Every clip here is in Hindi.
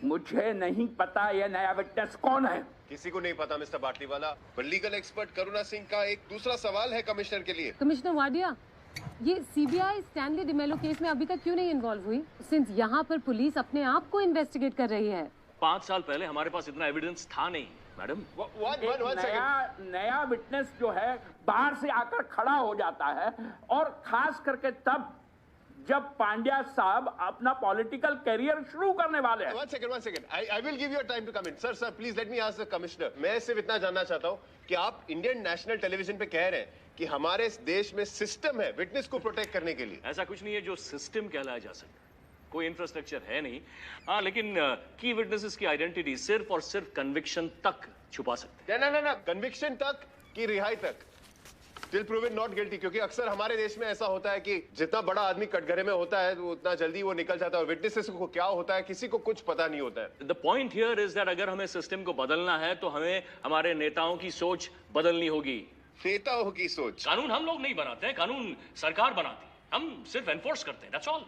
मुझे नहीं पता ये नया विटनेस कौन है। किसी को नहीं पता मिस्टर बाटलीवाला, पर लीगल एक्सपर्ट करुणा सिंह का एक दूसरा सवाल है कमिश्नर के लिए। कमिश्नर वाडिया, ये सीबीआई स्टैनली डिमेलो केस में अभी तक क्यों नहीं इन्वॉल्व हुई, सिंस यहाँ पर पुलिस अपने आप को इन्वेस्टिगेट कर रही है? 5 साल पहले हमारे पास इतना एविडेंस था नहीं मैडम। नया विटनेस जो है बाहर से आकर खड़ा हो जाता है, और खास करके तब जब पांड्या साहब अपना पॉलिटिकल करियर शुरू करने वाले हैं। One second. I will give you a time to come in. Sir, please let me ask the commissioner. मैं सिर्फ इतना जानना चाहता हूँ कि आप इंडियन नेशनल टेलीविजन पे कह रहे हैं कि हमारे देश में सिस्टम है विटनेस को प्रोटेक्ट करने के लिए। ऐसा कुछ नहीं है जो सिस्टम कहलाया जा सकता, कोई इंफ्रास्ट्रक्चर है नहीं। हाँ, लेकिन की विटनेसेस की आइडेंटिटी सिर्फ और सिर्फ कन्विक्शन तक छुपा सकते हैं। ना कन्विक्शन तक की रिहाई तक, टिल प्रूवन नॉट गिल्टी, क्योंकि अक्सर हमारे देश में ऐसा होता है कि जितना बड़ा आदमी कटघरे में होता है तो उतना जल्दी वो निकल जाता है, और विटनेसेस को क्या होता है किसी को कुछ पता नहीं होता है। The point here is that अगर हमें सिस्टम को बदलना है तो हमें हमारे नेताओं की सोच बदलनी होगी। नेताओं की सोच? कानून हम लोग नहीं बनाते हैं, कानून सरकार बनाती है, हम सिर्फ एनफोर्स करते हैं, दैट्स ऑल।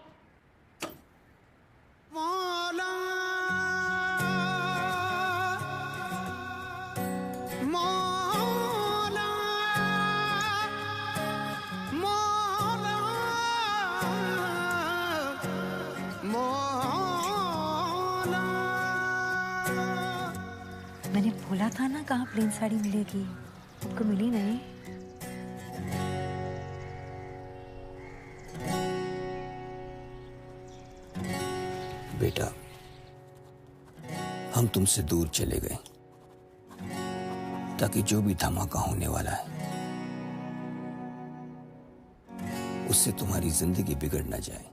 मैंने बोला था ना कहाँ प्लेन साड़ी मिलेगी, उनको मिली नहीं। बेटा, हम तुमसे दूर चले गए ताकि जो भी धमाका होने वाला है उससे तुम्हारी जिंदगी बिगड़ ना जाए।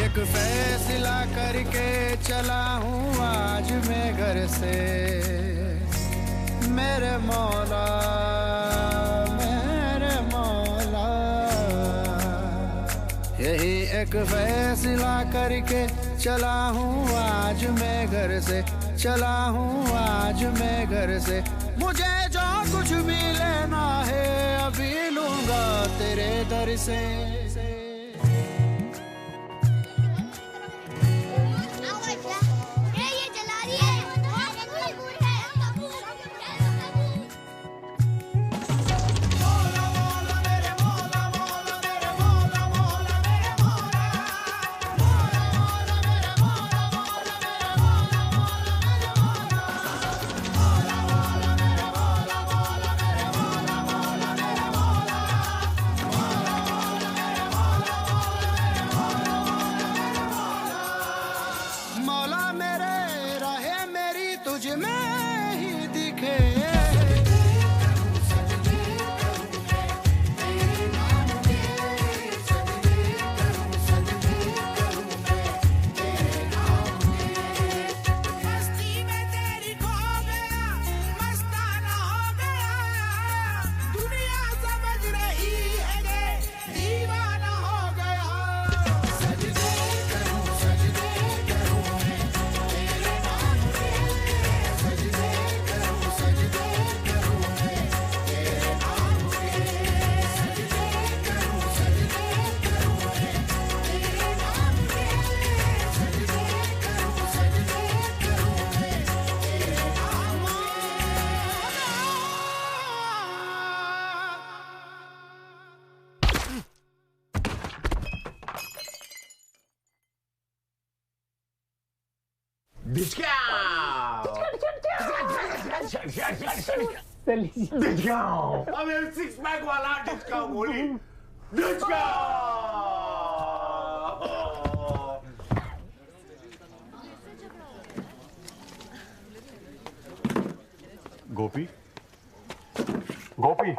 एक फैसला करके चला हूँ आज मैं घर से, मेरे मौला यही एक फैसला करके चला हूँ आज मैं घर से, चला हूँ आज मैं घर से। मुझे जो कुछ भी लेना है अभी लूंगा तेरे दर से। अब सिक्स पैक वाला डिस्काउंट बोली गोपी, गोपी,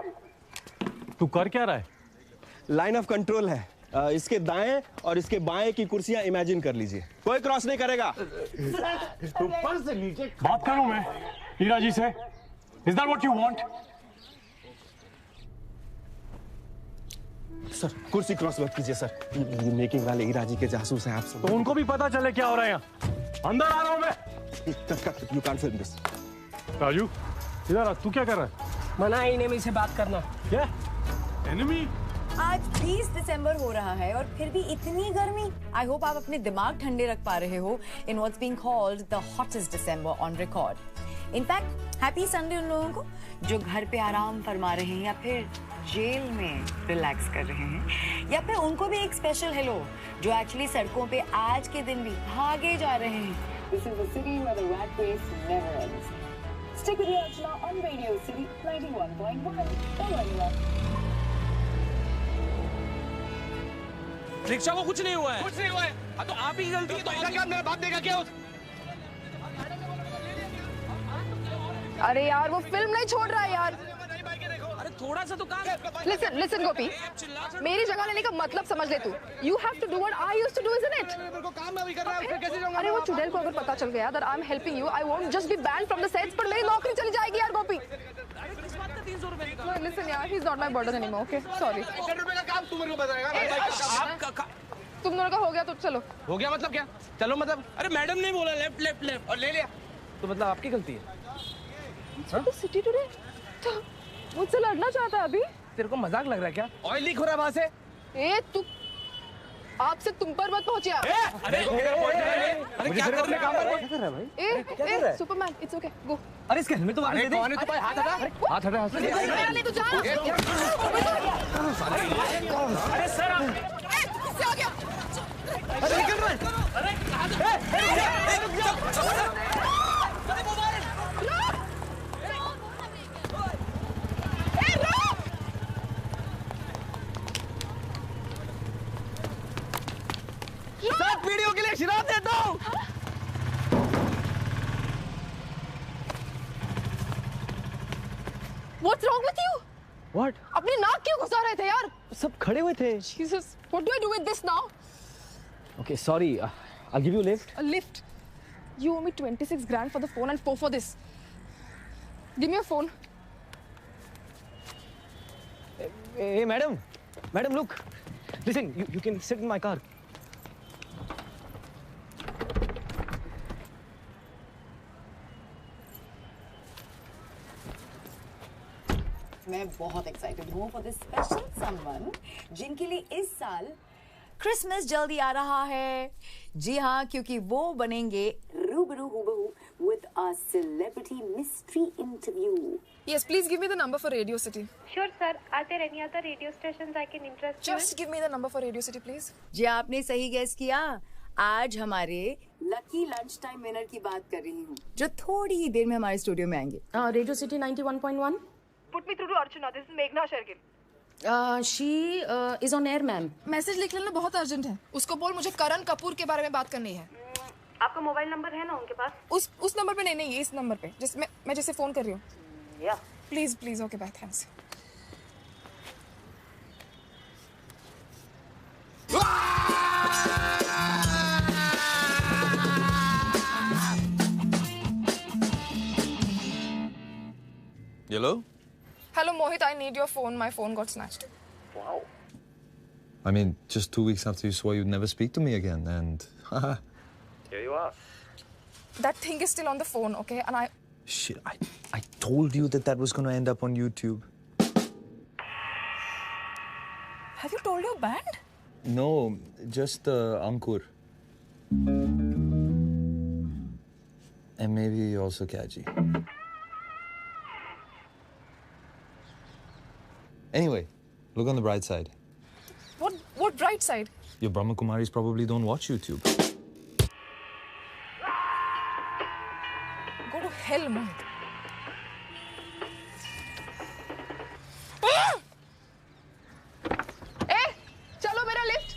तू कर क्या रहा है? लाइन ऑफ कंट्रोल है। इसके दाएं और इसके बाएं की कुर्सियां इमेजिन कर लीजिए, कोई क्रॉस नहीं करेगा। ऊपर से नीचे बात करूं मैं हीरा जी से? Is that what you want? Sir कुर्सी क्रॉस मत कीजिए सर, ये मेकिंग वाले हीरा जी के जासूस हैं आप सब। तो उनको भी पता चले क्या हो रहा है यहाँ। अंदर आ रहा हूं मैं। You can't film this. Raju, इधर आ, तू क्या कर रहा है? मना ही एनिमी से बात करना। क्या एनिमी? आज 20 दिसंबर हो रहा है और फिर भी इतनी गर्मी। आई होप आप अपने दिमाग ठंडे रख पा रहे हो in what's being called the hottest December on record. In fact happy Sunday उन लोगों को जो घर पे आराम फरमा रहे हैं या फिर जेल में रिलैक्स कर रहे हैं, या फिर उनको भी एक स्पेशल हेलो जो एक्चुअली सड़कों पे आज के दिन भी भागे जा रहे हैं। This is the city where the rat race never ends. Stick with Archana on Radio City 91.1. Don't anywhere. Rickshaw को कुछ नहीं हुआ है। कुछ नहीं हुआ है। तो आप ही गलती है। तो ऐसा क्या मेरा बाप देगा क्या? अरे यार वो फिल्म नहीं छोड़ रहा है यार। अरे थोड़ा सा तो काम। Listen गोपी, मेरी जगह लेने का मतलब समझ ले तू। You have to do what I used to do, isn't it? मेरे को काम अभी करना है, फिर कैसे जाऊंगा? अरे वो चुड़ैल को अगर पता चल गया that I'm helping you, I won't just be banned from the sets, पर मेरी नौकरी चली जाएगी यार गोपी। अरे किस बात का 300 रुपए का? Listen यार, he's not my burden anymore, okay? Sorry. 100 रुपए का काम तू मेरे को बताएगा? तुम दोनों का हो गया तो चलो। हो गया मतलब क्या? चलो मतलब? अरे मैडम ने बोला लेफ्ट लेफ्ट लेफ्ट और ले लिया। तो मतलब आपकी गलती है? सिटी टुडे तो मुझसे लड़ना चाहता है अभी? तेरे को मजाक लग रहा है क्या? ऑयल लीक हो रहा है वहाँ से। ए तू आपसे तुम पर मत पहुंचिया। अरे क्या कर रहा है भाई? ए सुपरमैन इट्स ओके गो। अरे इसके हेलमेट तो वापस दे दे। कौन है तू? हाथ हटा। हाथ हटा। नहीं तू जा। अरे सर आप किससे आ गया? अरे निकल रहा है। अरे रुक जाओ। सात पीढ़ियों के लिए शराब देता हूँ। What's wrong with you? What? अपनी नाक क्यों घुसा रहे थे यार? सब खड़े हुए थे। Jesus, what do I do with this now? Okay, sorry. I'll give you a lift. A lift? You owe me 26 grand for the phone and 4 for this. Give me your phone. Hey, madam. Madam, look. Listen, you can sit in my car. मैं बहुत एक्साइटेड हूँ फॉर दिस स्पेशल समवन जिनके लिए इस साल क्रिसमस जल्दी आ रहा है। जी हाँ, क्योंकि वो बनेंगे रूबरू हूबहू with a celebrity mystery interview. Yes, please give me the number for Radio City. Sure, sir. Are there any other radio stations I can interest you in? Just give me the number for Radio City, please. जी आपने सही गेस किया। आज हमारे लकी लंच टाइम विनर की बात कर रही हूँ जो थोड़ी ही देर में हमारे स्टूडियो में आएंगे। Radio City 91.1. Put me through to Archana. This is Meghna Shergill. She is on air, ma'am. Message लिख लेना, बहुत अर्जेंट है। उसको बोल मुझे करण कपूर के बारे में बात करनी है। आपका मोबाइल नंबर है ना उनके पास? उस नंबर पे नहीं, इस नंबर पे जिसमें मैं जिसे फोन कर रही हूँ। या please okay bye, thanks. Hello? Hello Mohit, I need your phone. My phone got snatched. Wow. I mean, just 2 weeks after you swore you'd never speak to me again, and here you are. That thing is still on the phone, okay? And shit, I told you that was going to end up on YouTube. Have you told your band? No, just Ankur. And maybe also Kaji. Anyway, look on the bright side. What bright side? Your Brahma Kumaris probably don't watch YouTube. Go to hell, Mohit. चलो मेरा लिफ्ट।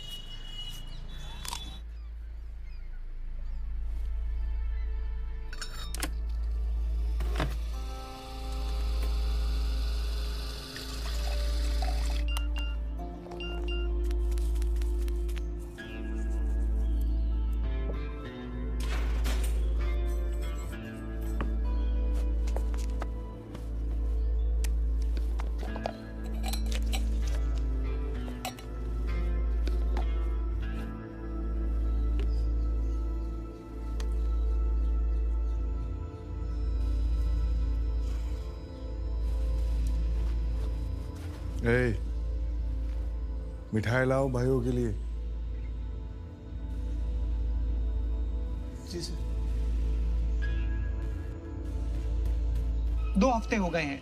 ए, मिठाई लाओ भाइयों के लिए। जी सर। 2 हफ्ते हो गए हैं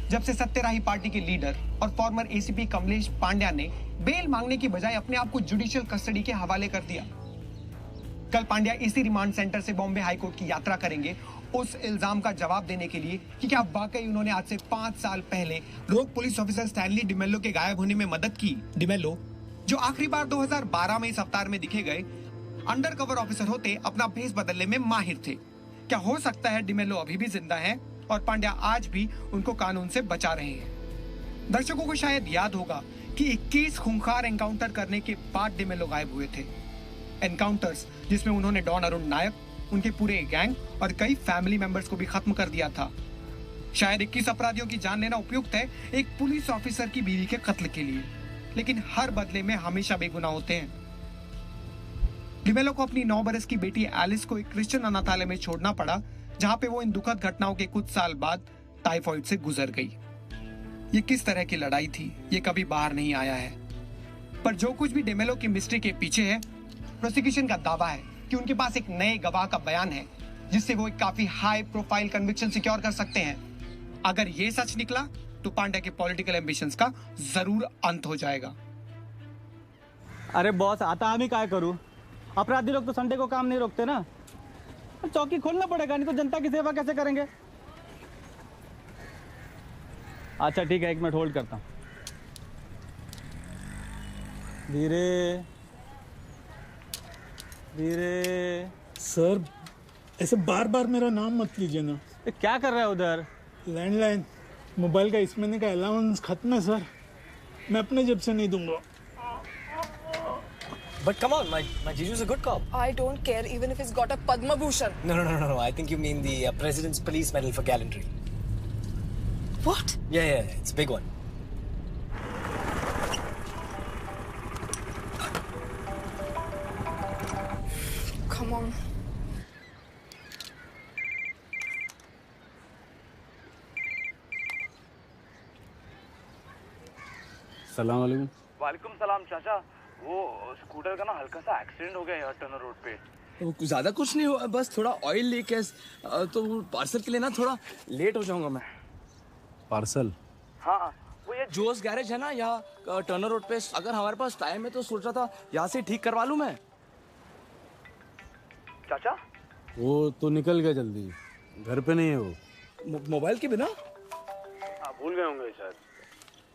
जब से सत्यराही पार्टी के लीडर और फॉर्मर एसीपी कमलेश पांड्या ने बेल मांगने की बजाय अपने आप को जुडिशियल कस्टडी के हवाले कर दिया। कल पांड्या इसी रिमांड सेंटर से बॉम्बे हाईकोर्ट की यात्रा करेंगे उस इल्जाम का जवाब देने के लिए कि क्या वाकई उन्होंने आज से 5 साल पहले रोग पुलिस ऑफिसर स्टैनली डिमेलो के गायब होने में मदद की। डिमेलो जो आखिरी बार 2012 में इस अवतार में दिखे गए अंडरकवर ऑफिसर होते अपना भेष बदलने में माहिर थे। क्या हो सकता है डिमेलो अभी भी जिंदा हैं और पांड्या आज भी उनको कानून से बचा रहे हैं। दर्शकों को शायद याद होगा कि 21 खूंखार एनकाउंटर करने के बाद डिमेलो गायब हुए थे। एनकाउंटर्स जिसमें उन्होंने डॉन अरुण नायक, उनके पूरे गैंग और कई फैमिली मेंबर्स को भी खत्म कर दिया था। शायद 21 अपराधियों की जान लेना उपयुक्त है एक पुलिस ऑफिसर की बीवी के कत्ल के लिए, लेकिन हर बदले में हमेशा बेगुनाह होते हैं। डिमेलो को अपनी 9 बरस की बेटी एलिस को एक क्रिश्चियन अनाथालय में छोड़ना पड़ा, जहां पे वो इन दुखद घटनाओं के कुछ साल बाद टाइफाइड से गुजर गई। ये किस तरह की लड़ाई थी ये कभी बाहर नहीं आया है, पर जो कुछ भी डिमेलो की मिस्ट्री के पीछे है, प्रोसिक्यूशन का दावा है कि उनके पास एक नए गवाह का बयान है जिससे वो एक काफी हाई प्रोफाइल कन्विक्शन सिक्योर कर सकते हैं। अगर ये सच निकला तो पांड्या के पॉलिटिकल एम्बिशंस का जरूर अंत हो जाएगा। अरे बॉस, आता हम ही क्या करूं? अपराधी लोग तो संडे को काम नहीं रोकते ना। चौकी खोलना पड़ेगा, नहीं तो जनता की सेवा कैसे करेंगे? अच्छा ठीक है, 1 मिनट होल्ड करता हूं। धीरे धीरे। सर ऐसे बार बार मेरा नाम मत लीजिए ना। क्या कर रहा है उधर? लैंडलाइन मोबाइल का इस महीने का अलाउंस खत्म है सर, मैं अपने जेब से नहीं दूंगा। But come on, my Jiju's a good cop. I don't care even if he's got a Padma Bhushan. No. I think you mean the President's Police Medal for Gallantry. What? Yeah, it's a big one. Come on. सलाम वालेकुम। वालेकुम सलाम चाचा, वो स्कूटर का ना हल्का सा एक्सीडेंट हो गया यार टर्नर रोड पे। तो ज्यादा कुछ नहीं हुआ, बस थोड़ा ऑयल लीक है, तो पार्सल के लिए ना थोड़ा लेट हो जाऊंगा मैं। पार्सल? हाँ, वो ये जोस गैरेज है ना यहाँ टर्नर रोड पे, अगर हमारे पास टाइम है तो सोच रहा था यहाँ से ठीक करवा लूँ मैं। चाचा वो तो निकल गया जल्दी, घर पे नहीं है वो। मोबाइल के बिना? हाँ, भूल गए होंगे शायद।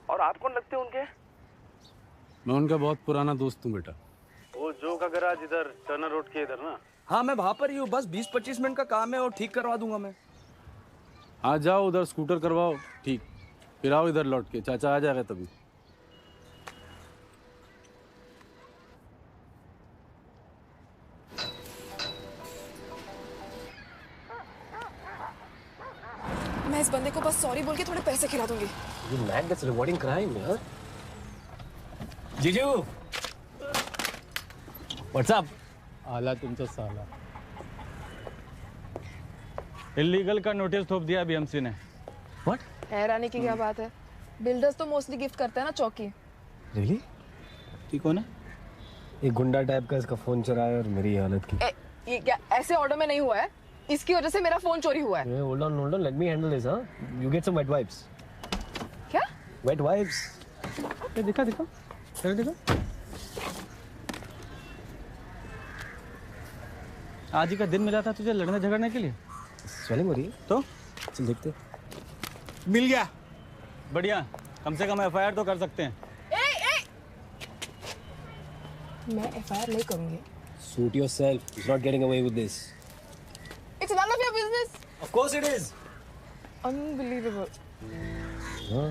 और आप कौन लगते हैं उनके? मैं उनका बहुत पुराना दोस्त हूँ बेटा। वो जो का गैराज इधर टर्नर रोड के इधर ना? हाँ, मैं वहाँ पर ही हूँ, बस 20-25 मिनट का काम है और ठीक करवा दूंगा मैं। हाँ जाओ उधर स्कूटर करवाओ ठीक, फिर आओ इधर लौट के, चाचा आ जाएगा तभी। मैं इस बंदे को बस सॉरी बोल के थोड़े पैसे खिला दूंगी। You man, that's rewarding crime, यार। जीजू, what's up? आला तुमचा साला। इलीगल का नोटिस थोप दिया बीएमसी ने। What? हैरानी की क्या बात है? बिल्डर्स तो मोस्टली गिफ्ट करते हैं ना चौकी। Really? ठीक हो ना? एक गुंडा टाइप का इसका फोन चुराया और मेरी हालत की। ये क्या ऐसे ऑर्डर में नहीं हुआ है? इसकी वजह से मेरा फोन चोरी हुआ है। Hold on, let me handle this, huh? You get some wet wipes. क्या? Wet wipes. दिखा। आज ही का दिन मिला था तुझे लड़ने झगड़ने के लिए। स्वेलिंग हो रही है? तो चल देखते। मिल गया, बढ़िया, कम से कम एफआईआर तो कर सकते हैं। मैं एफआईआर नहीं करूंगी। Suit yourself. He's not getting away with this. It's none of your business. Of course it is. Unbelievable. हाँ,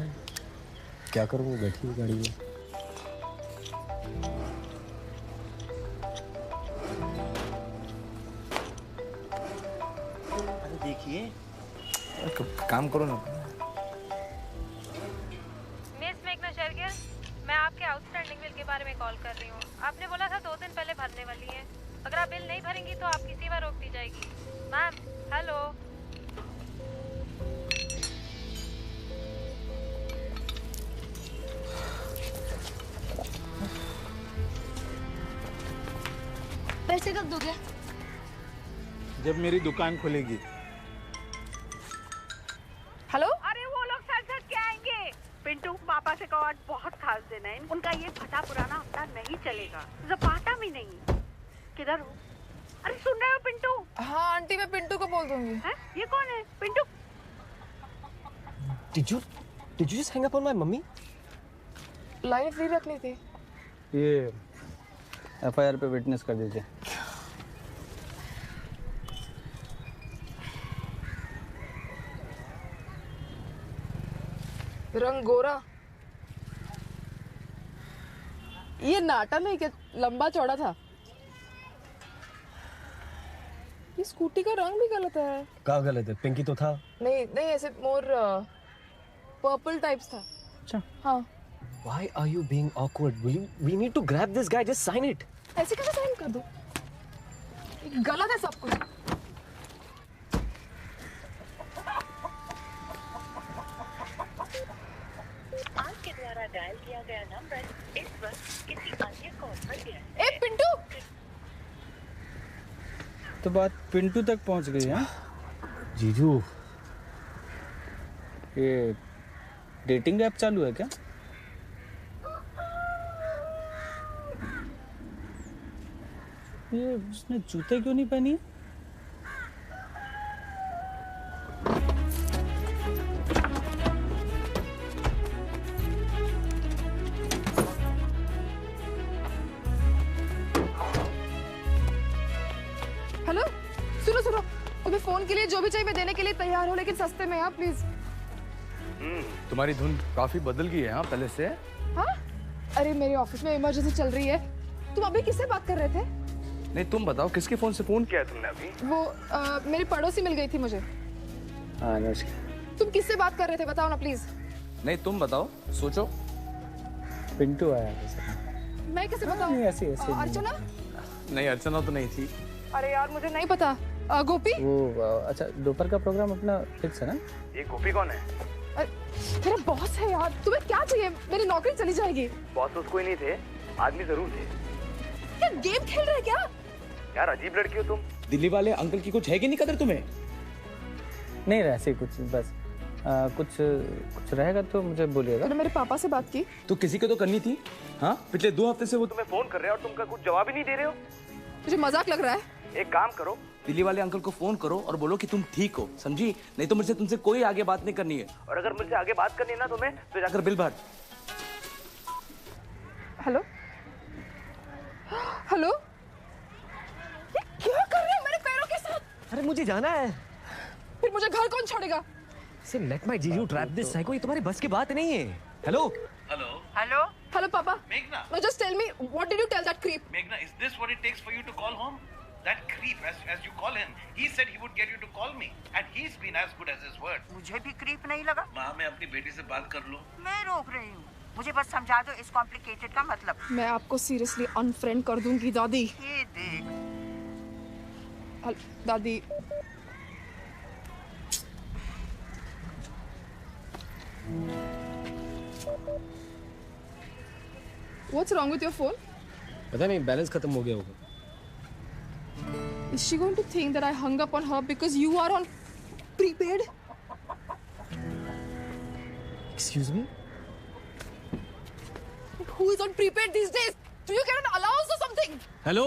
क्या करूँ, बैठी हूँ गाड़ी में। अरे देखिए, काम करो ना। मिस मेघना शर्गिल, मैं आपके आउटस्टैंडिंग बिल के बारे में कॉल कर रही हूँ। आपने बोला था 2 दिन पहले भरने वाली है। अगर आप बिल नहीं भरेंगी तो आपकी सेवा रोक दी जाएगी। Ma'am, hello. पैसे कब दोगे? जब मेरी दुकान खुलेगी। हेलो? अरे वो लोग सच सच के आएंगे। पिंटू पापा से कहो आज बहुत खास दिन है, उनका ये फटा पुराना हफ्ता नहीं चलेगा। ज़पाटा भी नहीं। किधर हो? अरे सुन रहे हो पिंटू? हाँ आंटी मैं पिंटू को बोल दूंगी। है? ये कौन है? Pintu? Did you just hang up on my mummy? Line free रखनी थी। ये FIR पे विटनेस कर दीजिए। रंग गोरा। ये नाटा नहीं क्या लंबा चौड़ा था? ये स्कूटी का रंग भी गलत है। क्या गलत है? पिंकी तो था। नहीं नहीं ऐसे मोर पर्पल टाइप्स था। अच्छा। हाँ। Why are you being awkward? We need to grab this guy. Just sign it. ऐसे कैसे साइन कर दूं? ये गलत है सब कुछ। आपके द्वारा डायल किया गया नंबर इस वक्त किसी अन्य कॉल पर गया है। ए पिंटू! तो बात पिंटू तक पहुंच गई है। जीजू, ये डेटिंग ऐप चालू है क्या? ये उसने जूते क्यों नहीं पहनी? हेलो सुनो सुनो, तुम्हें फोन के लिए जो भी चाहिए मैं देने के लिए तैयार हूँ, लेकिन सस्ते में आप प्लीज। तुम्हारी धुन काफी बदल गई है हाँ पहले से। हाँ? अरे मेरे ऑफिस में इमरजेंसी चल रही है। तुम अभी किससे बात कर रहे थे? नहीं तुम बताओ किसके फोन से फोन किया है तुमने अभी? वो मेरी पड़ोसी मिल गई थी मुझे। हाँ तुम किससे बात कर रहे थे बताओ ना प्लीज। नहीं तुम बताओ, सोचो। पिंटू आया वैसे। मैं कैसे बताऊं? ऐसे अर्चना? नहीं अर्चना तो नहीं थी। अरे यार मुझे नहीं पता। गोपी? वो अच्छा दोपहर का प्रोग्राम अपना फिक्स है ना? ये गोपी कौन है? मेरा बॉस है यार, तुम्हें क्या चाहिए? मेरी नौकरी चली जाएगी। बॉस तो कोई नहीं थे, आदमी जरूर थे। क्या गेम खेल रहे क्या? यार अजीब लड़की हो तुम। दिल्ली वाले अंकल की कुछ है कि नहीं कदर तुम्हें? नहीं ऐसे कुछ बस कुछ रहेगा तो मुझे बोलिएगा। मैंने मेरे पापा से बात की। तो किसी को तो करनी थी। हाँ पिछले 2 हफ्ते से वो तुम्हें फोन कर रहे हैं और तुम कुछ जवाब ही नहीं दे रहे हो। मुझे मजाक लग रहा है। एक काम करो, दिल्ली वाले अंकल को फोन करो और बोलो कि तुम ठीक हो, समझी? नहीं तो मुझसे तुमसे कोई आगे बात नहीं करनी है। और अगर मुझसे आगे बात करनी है ना तुम्हें तो जाकर बिल भर। हेलो हेलो, ये क्या कर रहे हो मेरे पैरों के साथ? अरे मुझे जाना है। फिर मुझे घर कौन छोड़ेगा? लेट माय जीजू ट्रैप दिस साइको, ये तुम्हारी बस की बात नहीं है। हेलो हेलो हेलो हेलो पापा। मेघना, now just tell me what did you tell that creep? Meghna, is this what it takes for you to call home? That creep, as you call him, he said he would get you to call me, and he's been as good as his word. मुझे भी क्रीप नहीं लगा। माँ मैं अपनी बेटी से बात कर लूँ। मैं रोक रही हूँ, मुझे बस समझा दो इस कॉम्प्लिकेटेड का मतलब। मैं आपको सीरियसली अनफ्रेंड कर दूंगी दादी। ये देख दादी What's wrong with your phone? पता नहीं बैलेंस खत्म हो गया होगा। Is she going to think that I hung up on her because you are on prepaid? Excuse me? Who is on prepaid these days? Do you get an allowance or something? Hello,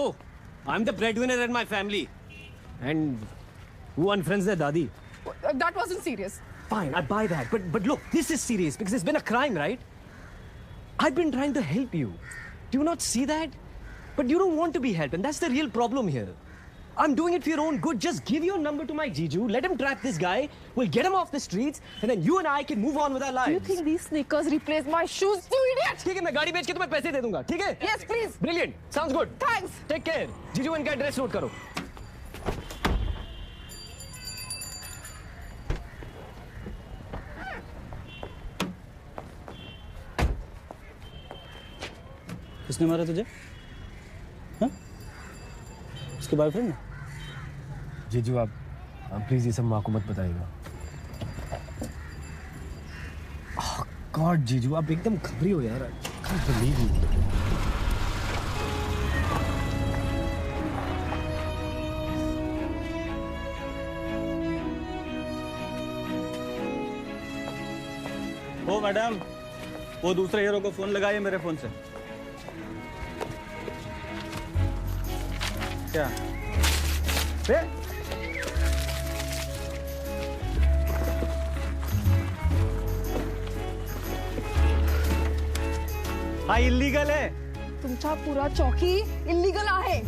I'm the breadwinner in my family. And who unfriends their daddy? That wasn't serious. Fine, I buy that. But look, this is serious because it's been a crime, right? I've been trying to help you. Do you not see that? But you don't want to be helped, and that's the real problem here. I'm doing it for your own good. Just give your number to my Jiju. Let him trap this guy. We'll get him off the streets, and then you and I can move on with our lives. Do you think these sneakers replace my shoes, you idiot? ठीक है, मैं गाड़ी बेच के तुम्हें पैसे दे दूंगा, ठीक है? Yes, please. Brilliant. Sounds good. Thanks. Take care. Jiju इनका एड्रेस नोट करो. किसने मारा तुझे? हाँ? उसके बॉयफ्रेंड ने? जीजू आप प्लीज ये सब माँ को मत बताइएगा। गॉड जीजू आप एकदम घबरी हो यार। I can't believe you. ओ मैडम, वो दूसरे हीरो को फोन लगाइए मेरे फोन से। क्या? हाँ इल्लीगल है। तुमचा पूरा चौकी इल्लीगल आहे।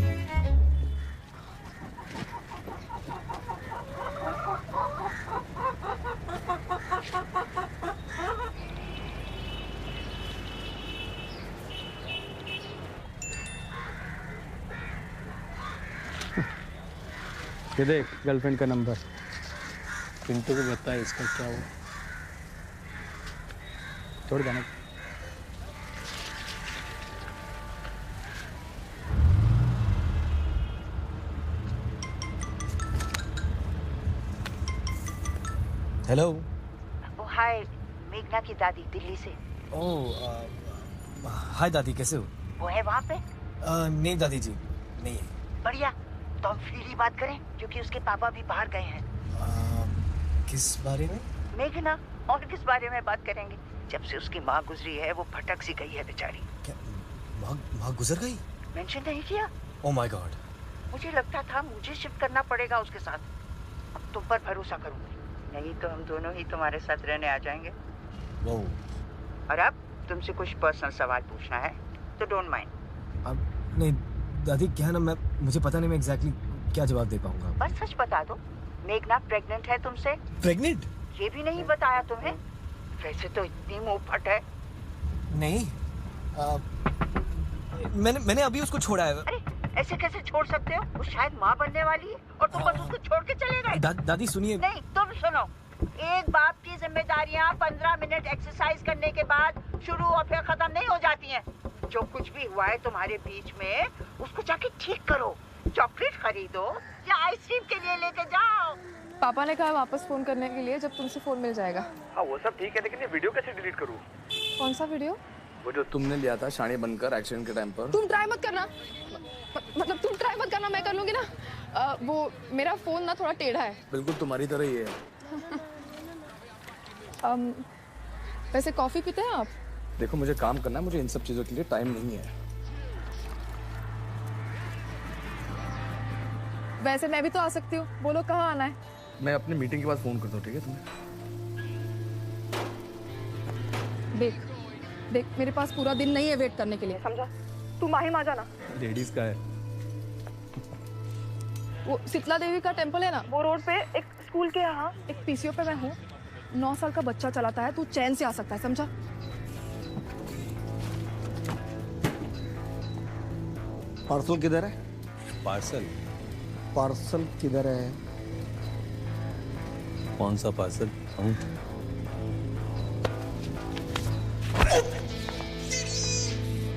ये देख गर्लफ्रेंड का नंबर। पिंटू को बता इसका क्या हुआ। छोड़ जाना। हेलो। हाय, मेघना की दादी दिल्ली से। हाय दादी, कैसे हो? वो है वहाँ पे? नहीं दादी जी, नहीं है। बढ़िया, तो हम फ्रीली बात करें क्योंकि उसके पापा भी बाहर गए हैं। किस बारे में? मेघना, और किस बारे में बात करेंगे? जब से उसकी माँ गुजरी है वो भटक सी गई है बेचारी। क्या माँ गुजर गई? मेंशन नहीं किया? ओह माय गॉड। मुझे लगता था मुझे शिफ्ट करना पड़ेगा उसके साथ। अब तुम पर भरोसा करूंगी, नहीं तो हम दोनों ही तुम्हारे साथ रहने आ जाएंगे। वो और अब तुमसे कुछ पर्सनल सवाल पूछना है तो डोंट माइंड। अब नहीं दादी, क्या ना, मुझे पता नहीं मैं एग्जैक्टली क्या जवाब दे पाऊंगा। बस सच बता दो, मेघना प्रेग्नेंट है तुमसे? प्रेग्नेंट? ये भी नहीं बताया तुम्हें? वैसे तो इतनी मुंहफट है। नहीं, मैंने अभी उसको छोड़ा है। अरे ऐसे कैसे छोड़ सकते हो? वो शायद माँ बनने वाली है और तुम बस उसको छोड़ के चले गए। दादी सुनिए। नहीं, तुम सुनो। एक बाप की जिम्मेदारियाँ 15 मिनट एक्सरसाइज करने के बाद शुरू और फिर खत्म नहीं हो जाती हैं। जो कुछ भी हुआ है तुम्हारे बीच में उसको जाके ठीक करो। चॉकलेट खरीदो या आइसक्रीम के लिए लेके जाओ। पापा ने कहा वापस फोन करने के लिए जब तुमसे फोन मिल जाएगा। हाँ वो सब ठीक है, लेकिन ये वीडियो कैसे डिलीट करूँ? कौन सा वीडियो? वो जो तुमने लिया था शाणी बनकर एक्सीडेंट के टाइम पर। तुम ट्राई मत करना, मतलब तुम ट्राई मत करना, मैं कर लूंगी ना। वो मेरा फोन ना थोड़ा टेढ़ा है। बिल्कुल तुम्हारी तरह ही है। वैसे कॉफी पीते हैं आप? देखो मुझे काम करना है, मुझे इन सब चीजों के लिए टाइम नहीं है। वैसे मैं भी तो आ सकती हूँ, बोलो कहाँ आना है? मैं अपने मीटिंग के बाद फोन करता हूँ, ठीक है तुम्हें? देख मेरे पास पूरा दिन नहीं है वेट करने के लिए, समझा? तू माहिम आ जाना। लेडीज का है। वो शीतला देवी का टेम्पल है ना, वो रोड पे एक स्कूल के यहाँ एक पीसीओ पे मैं हूँ। 9 साल का बच्चा चलाता है, तू चैन से आ सकता है, समझा? पार्सल किधर है? पार्सल किधर है? कौन सा parcel?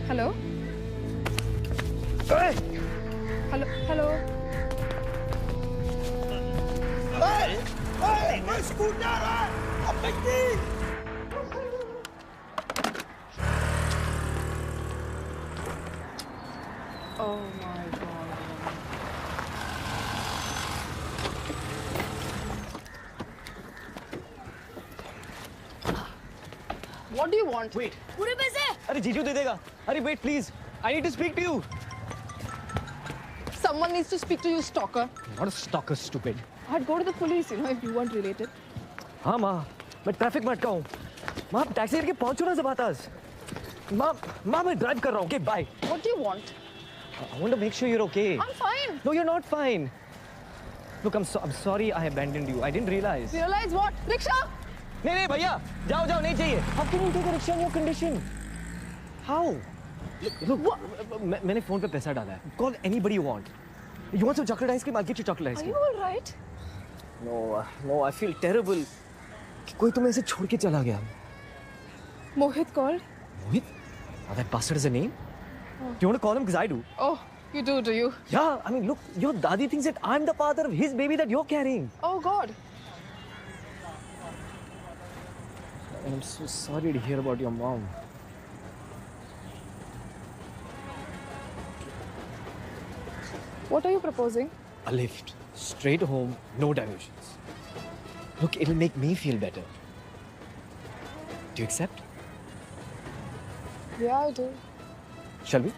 Hello hello hello. Scooter है। Oh my God. What do you want? Wait. पूरे पैसे? अरे जीजू दे देगा। अरे wait please, I need to speak to you. Someone needs to speak to you, stalker. Not a stalker, stupid. I'd go to the police, you know, if you weren't related. हाँ माँ, मैं ट्रैफिक में अटका हूँ। माँ टैक्सी करके पहुँचो ना ज़बातास। माँ मैं ड्राइव कर रहा हूँ। Okay, bye. What do you want? I want to make sure you're okay. I'm fine. No, you're not fine. Look, I'm sorry I abandoned you. I didn't realize. Realize what? Rickshaw? नहीं भैया, जाओ नहीं चाहिए. How can you take a rickshaw in your condition? How? Look, मैंने फोन पे पैसा डाला है. Call anybody you want. You want some chocolate ice cream? I'll get you chocolate ice cream. Are you all right? No, I feel terrible. कोई तुम्हें ऐसे छोड़ के चला गया. Mohit called. Mohit? Oh, that bastard is a name? Do you want to call him? Because I do. Oh, you do you? Yeah, I mean, look, your daddy thinks that I'm the father of his baby that you're carrying. Oh, God. And I'm so sorry to hear about your mom. What are you proposing? A lift. Straight home, no diversions. Look, it'll make me feel better. Do you accept? Yeah, I do. Shall we?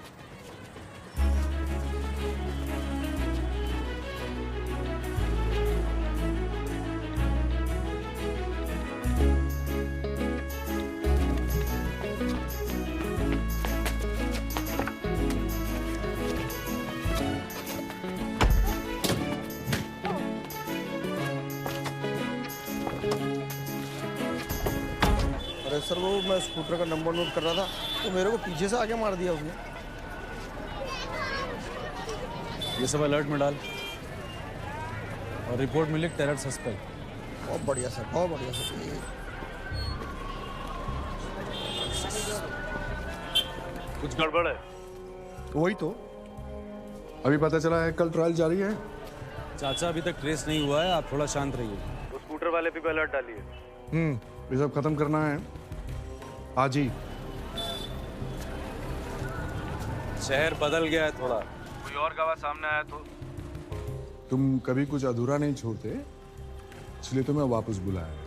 अरे सर वो मैं स्कूटर का नंबर नोट कर रहा था तो मेरे को पीछे से आगे मार दिया उसने। ये सब अलर्ट में डाल और रिपोर्ट मिले टेरर सस्पेक्ट। बहुत बढ़िया सर, बहुत बढ़िया सर। कुछ गड़बड़ है? वही तो अभी पता चला है, कल ट्रायल जारी है। चाचा अभी तक ट्रेस नहीं हुआ है, आप थोड़ा शांत रहिए। तो स्कूटर वाले पे भी अलर्ट डालिए। ये सब खत्म करना है आज ही। शहर बदल गया है थोड़ा, कोई और गवाह सामने आया तो। तुम कभी कुछ अधूरा नहीं छोड़ते, इसलिए तुम्हें वापस बुलाया।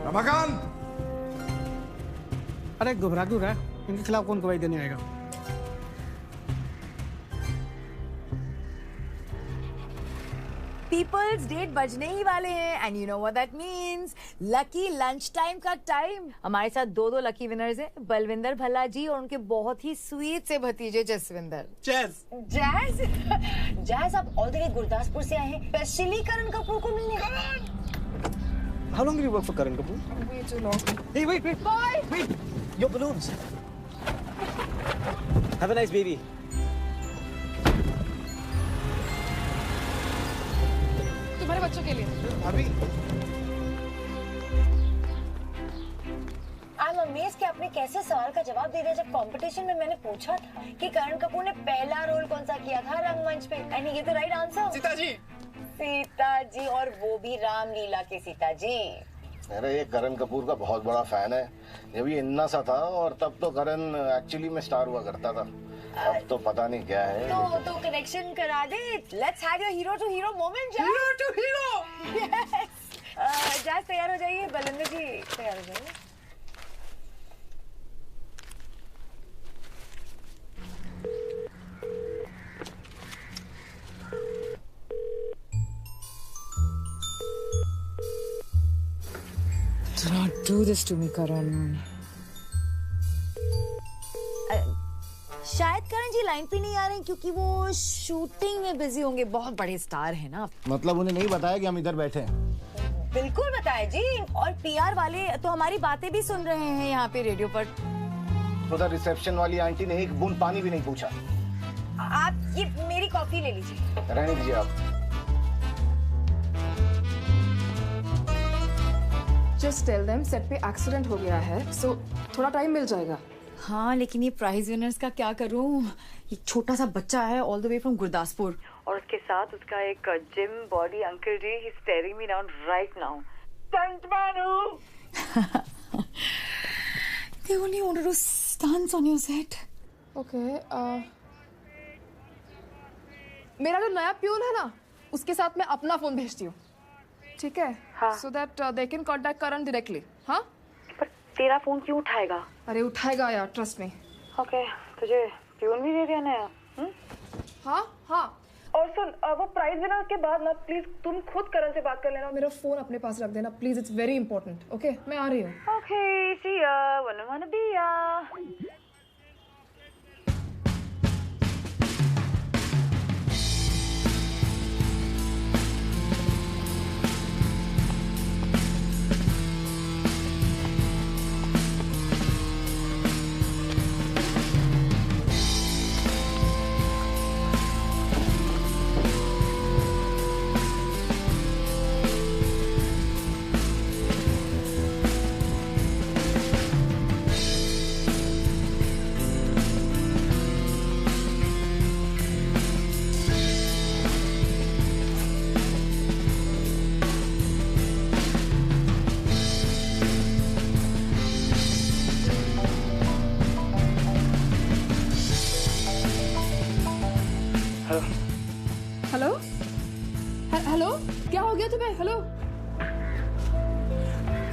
रमाकांत! अरे घबरा क्यों रहा है? इनके खिलाफ कौन गवाही देने आएगा? पीपल्स डेट बजने ही वाले हैं and you know what that means, lucky lunch time का टाइम। हमारे साथ दो लकी विनर्स हैं, बलविंदर भल्ला जी और उनके बहुत ही स्वीट से भतीजे जसविंदर। जैज जैज आप ऑल द वे गुरदासपुर से आए हैं स्पेशली करण कपूर को मिलने। How long did you work for Karan Kapoor? Way too long. Hey, wait. Bye. Wait. Your balloons. Have a nice baby. तुम्हारे बच्चों के लिए। अभी। I'm amazed कि आपने कैसे सवाल का जवाब दे दिया जब कंपटीशन में मैंने पूछा था कि करण कपूर ने पहला रोल कौन सा किया था रंगमंच पे। And he gave the right answer. Sita ji, और वो भी रामलीला के सीता जी। अरे ये करण कपूर का बहुत बड़ा फैन है। जब ये इन्ना सा था और तब तो करण एक्चुअली में स्टार हुआ करता था, अब तो पता नहीं क्या है। तो कनेक्शन करा दे। Let's have your hero to hero moment. Hero to hero. Yes. जैज तैयार हो जाइए, बलविंदर जी तैयार हो जाइए। Do not do this to me, Karan. शायद करण जी लाइन पे नहीं आ रहे हैं क्योंकि वो शूटिंग में बिजी होंगे। बहुत बड़े स्टार हैं ना। मतलब उन्हें नहीं बताया कि हम इधर बैठे हैं? बिल्कुल बताया जी, और पीआर वाले तो हमारी बातें भी सुन रहे हैं यहाँ पे रेडियो पर। उधर रिसेप्शन वाली आंटी ने एक बूंद पानी भी नहीं पूछा। आप ये मेरी कॉफी ले लीजिए। रहने दीजिए आप। Just tell them सेट पे एक्सीडेंट हो गया है, so थोड़ा टाइम मिल जाएगा। हाँ, लेकिन ये प्राइज विनर्स का क्या करूँ? ये छोटा सा बच्चा है all the way from Gurdaspur, और उसके साथ उसका एक gym body uncle ji. He is staring me down right now. Stuntman हूँ। They only wanted to stunts on your set. Okay. मेरा जो नया प्यून है ना, उसके साथ मैं अपना फोन भेजती हूँ, ठीक है? हाँ. So that they can contact Karan directly. हाँ? पर तेरा फोन क्यों उठाएगा? अरे उठाएगा यार, ट्रस्ट मी। ओके, तुझे प्यून भी दे दिया नया? हाँ हाँ। और सुन, वो प्राइज विनर के बाद ना प्लीज तुम खुद करण से बात कर लेना, मेरा फोन अपने पास रख देना please. It's very important. Okay, मैं आ रही हूँ। ओके, सी या, wanna be ya।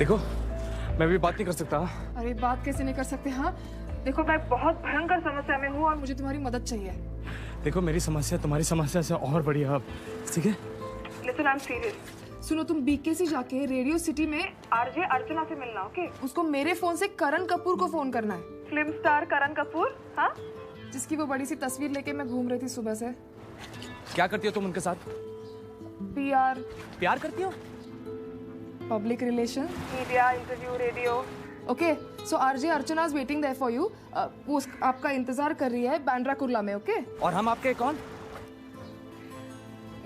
देखो मैं भी बात नहीं कर सकता। अरे बात कैसे नहीं कर सकते? हाँ देखो मैं बहुत भयंकर समस्या में हूँ और मुझे तुम्हारी मदद चाहिए। देखो मेरी समस्या तुम्हारी समस्या से और बड़ी है अब, ठीक है? Listen I am serious. सुनो तुम बीकेसी जाके रेडियो सिटी में आरजे अर्चना से मिलना, ओके? उसको मेरे फोन से करण कपूर को फोन करना है। फिल्म स्टार करण कपूर, हाँ, जिसकी वो बड़ी सी तस्वीर लेके मैं घूम रही थी सुबह से। क्या करती हो तुम उनके साथ? पीआर। प्यार करती हो? Public relation, media, interview, radio. Okay, so RJ Archana is waiting there for you. वो आपका इंतजार कर रही है बांद्रा कुर्ला में, ओके? और हम आपके कौन?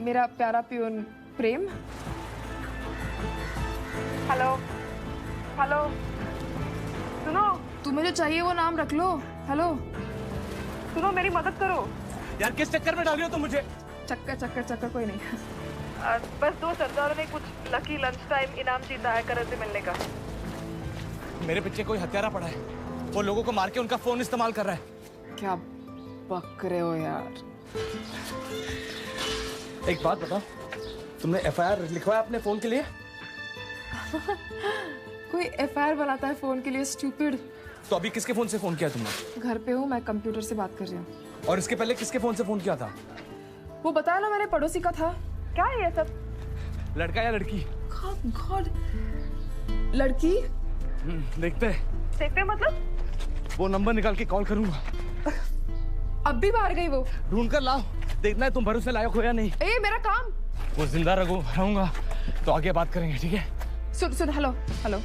मेरा प्यारा पियून प्रेम। हेलो हेलो, सुनो, तुम्हें जो चाहिए वो नाम रख लो। हेलो सुनो, मेरी मदद करो यार। किस चक्कर में डाल रही हो तुम मुझे? चक्कर चक्कर चक्कर कोई नहीं। बस 2 सरदारों ने कुछ लकी लंच टाइम इनाम जीता है करण से मिलने का। मेरे पीछे कोई हत्यारा पड़ा है, वो लोगों को मार के उनका फोन इस्तेमाल कर रहा है। क्या बक रहे हो यार? एक बात बताओ, तुमने एफआईआर लिखवाया अपने फोन के लिए? कोई एफआईआर बनाता है फोन के लिए? स्टूपिड। तो अभी किसके फोन से फोन किया तुमने? घर पे हूँ मैं, कंप्यूटर से बात कर रही हूँ। और इसके पहले किसके फोन से फोन किया था? वो बताया ना, मैंने पड़ोसी का था। क्या है ये सब? लड़का या लड़की? गॉड, लड़की। देखते मतलब? वो नंबर निकाल के कॉल करूंगा। अब भी बाहर गई वो? ढूंढ कर लाओ, देखना है तुम भरोसे लायक हो या नहीं। ए मेरा काम। वो जिंदा रहूंगा तो आगे बात करेंगे, ठीक है? सुन, hello hello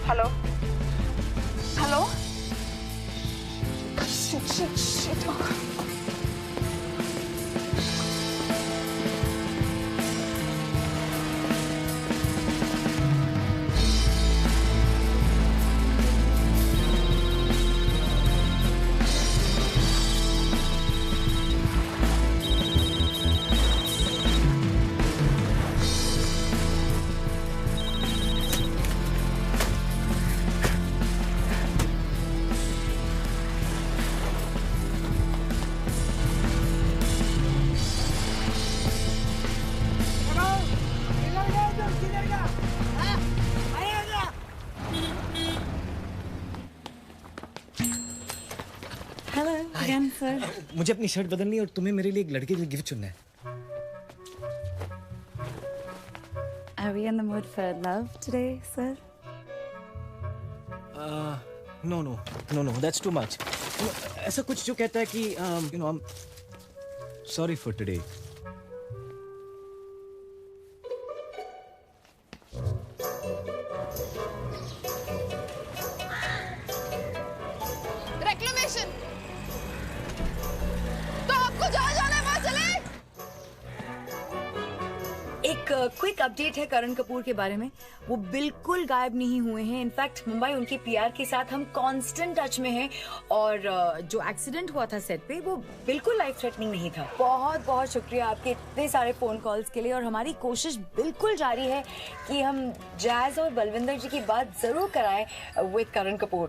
hello hello. Shit. मुझे अपनी शर्ट बदलनी है और तुम्हें मेरे लिए एक लड़के के लिए गिफ्ट चुनना है। Are we in the mood for love today, sir? No, that's too much. ऐसा कुछ जो कहता है कि I'm sorry for today. Reclamation. तो आपको जहाँ जाना है वहाँ चले। एक क्विक अपडेट है करण कपूर के बारे में। वो बिल्कुल गायब नहीं हुए हैं। इनफैक्ट मुंबई उनके पीआर के साथ हम कांस्टेंट टच में हैं और जो एक्सीडेंट हुआ था सेट पे वो बिल्कुल लाइफ थ्रेटनिंग नहीं था। बहुत बहुत शुक्रिया आपके इतने सारे फोन कॉल्स के लिए और हमारी कोशिश बिल्कुल जारी है कि हम जैज और बलविंदर जी की बात जरूर कराएं with Karan Kapoor.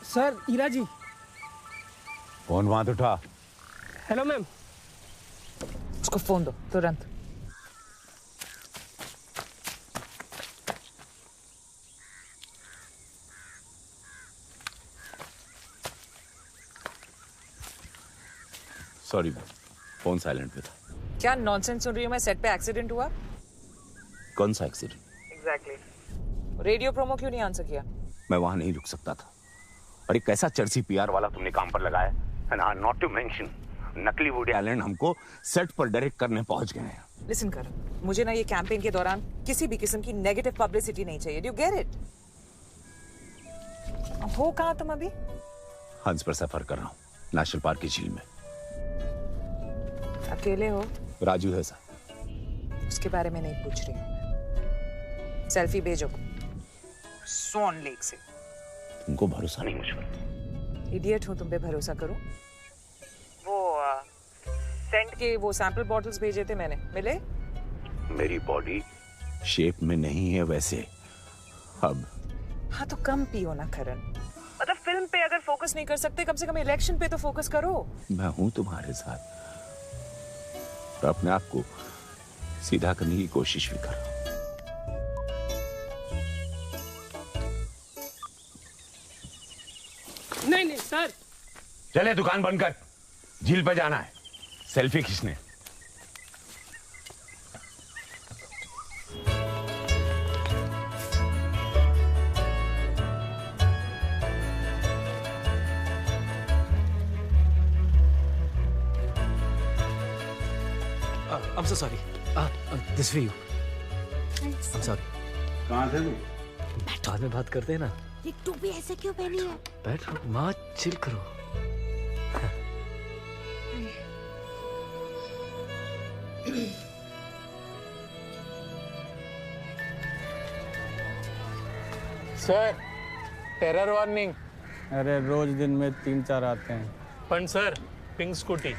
Sir, Ira ji. Phone वहां उठा। Hello ma'am. उसको फोन दो तुरंत। सॉरी मैम, फोन साइलेंट पे था। क्या नॉनसेंस सुन रही हूँ मैं? सेट पे एक्सीडेंट हुआ? कौन सा एक्सीडेंट? एग्जैक्टली। रेडियो प्रोमो क्यों नहीं आंसर किया? मैं वहां नहीं रुक सकता था। और एक कैसा चर्ची पीआर वाला तुमने काम पर लगाया, एंड नॉट टू मेंशन नकली वुडी एलन हमको सेट पर डायरेक्ट करने पहुंच गए हैं। लिसन कर, मुझे ना ये कैंपेन के दौरान किसी भी किस्म की नेगेटिव पब्लिसिटी नहीं चाहिए। Do you get it? हो कहाँ तुम अभी? हंस पर सफर कर रहा हूँ, नेशनल पार्क की झील में। अकेले हो? राजू है सर। उसके बारे में नहीं पूछ रही। सेल्फी भेजो स्वॉन लेक से। तुमको भरोसा नहीं मुझ पर? इडियट हूँ तुम पे भरोसा करूं? वो सेंट के वो सैंपल बॉटल्स भेजे थे मैंने, मिले? मेरी बॉडी शेप में नहीं है वैसे अब। हाँ तो कम पियो ना करण। मतलब फिल्म फिल्म पे अगर फोकस नहीं कर सकते, कम से कम इलेक्शन पे तो फोकस करो। मैं हूं तुम्हारे साथ, तो अपने आप को सीधा करने की कोशिश भी कर रहा हूं। नहीं सर। चले दुकान बंद कर, झील पे जाना है सेल्फी खींचने। I'm so sorry. This for you. Thanks. I'm sorry. कहाँ थे तू? बैठो, बाद में बात करते हैं ना। ये टोपी ऐसे क्यों पहनी है? बैठो, माँ चिल करो। Sir, terror warning. अरे रोज दिन में 3-4 आते हैं। पण sir, pink scooty.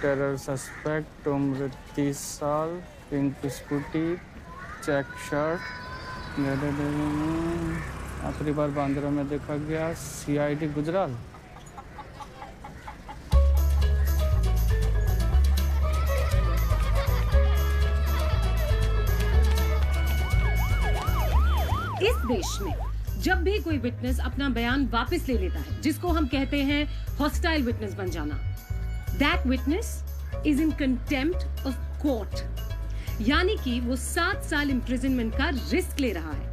Terror suspect, उम्र 30 साल, पिंक स्कूटी, चेक शर्ट। आखिरी बार बांद्रा में देखा गया, CID गुजराल। इस देश में जब भी कोई विटनेस अपना बयान वापस ले लेता है, जिसको हम कहते हैं हॉस्टाइल विटनेस बन जाना, that witness is in contempt of court, यानी कि वो 7 साल इम्प्रिजनमेंट का रिस्क ले रहा है।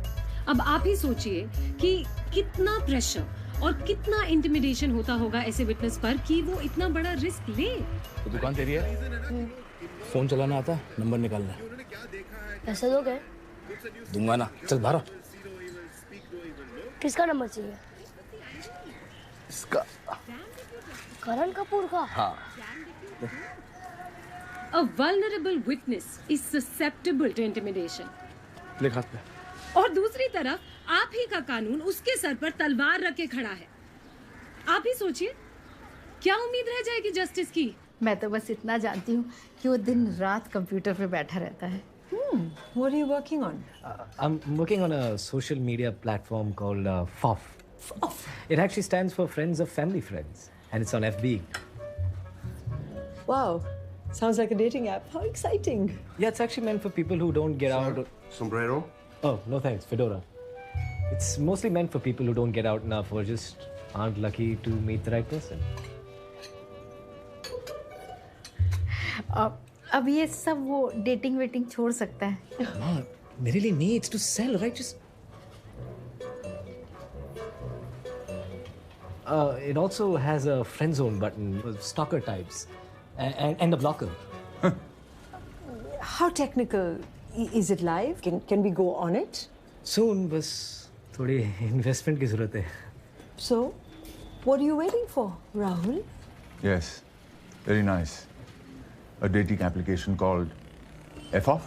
अब आप ही सोचिए कि कितना प्रेशर और कितना इंटिमिडेशन होता होगा ऐसे विटनेस पर कि वो इतना बड़ा रिस्क ले। तो दुकान तेरी है? फोन चलाना आता, नंबर निकालना है। पैसे दोगे? दूंगा ना, चल बाहर। किसका नंबर चाहिए? इसका। करण कपूर का? हाँ। A vulnerable witness is susceptible to intimidation. लिख हाथ पे। और दूसरी तरफ आप ही का कानून उसके सर पर तलवार रख के खड़ा है। आप ही सोचिए, क्या उम्मीद रह जाएगी जस्टिस की? मैं तो बस इतना जानती हूँ कि वो दिन रात कंप्यूटर पे बैठा रहता है। What are you working on? I'm working on a social media platform called FOF. FOF? It actually stands for Friends of Family Friends, and it's on FB. Wow, sounds like a dating app. How exciting! Yeah, it's actually meant for people who don't get out. Sombrero? Oh, no thanks, fedora. It's mostly meant for people who don't get out enough or just aren't lucky to meet the right person. अब ये सब वो डेटिंग वेटिंग छोड़ सकता है। माँ, मेरे लिए नहीं, it's to sell, right? Just. It also has a friend zone button, stalker types, and a blocker. How technical? Is it live? Can we go on it? Soon, बस थोड़ी investment की ज़रूरत है। So, what are you waiting for, Rahul? Yes, very nice. A dating application called FOF.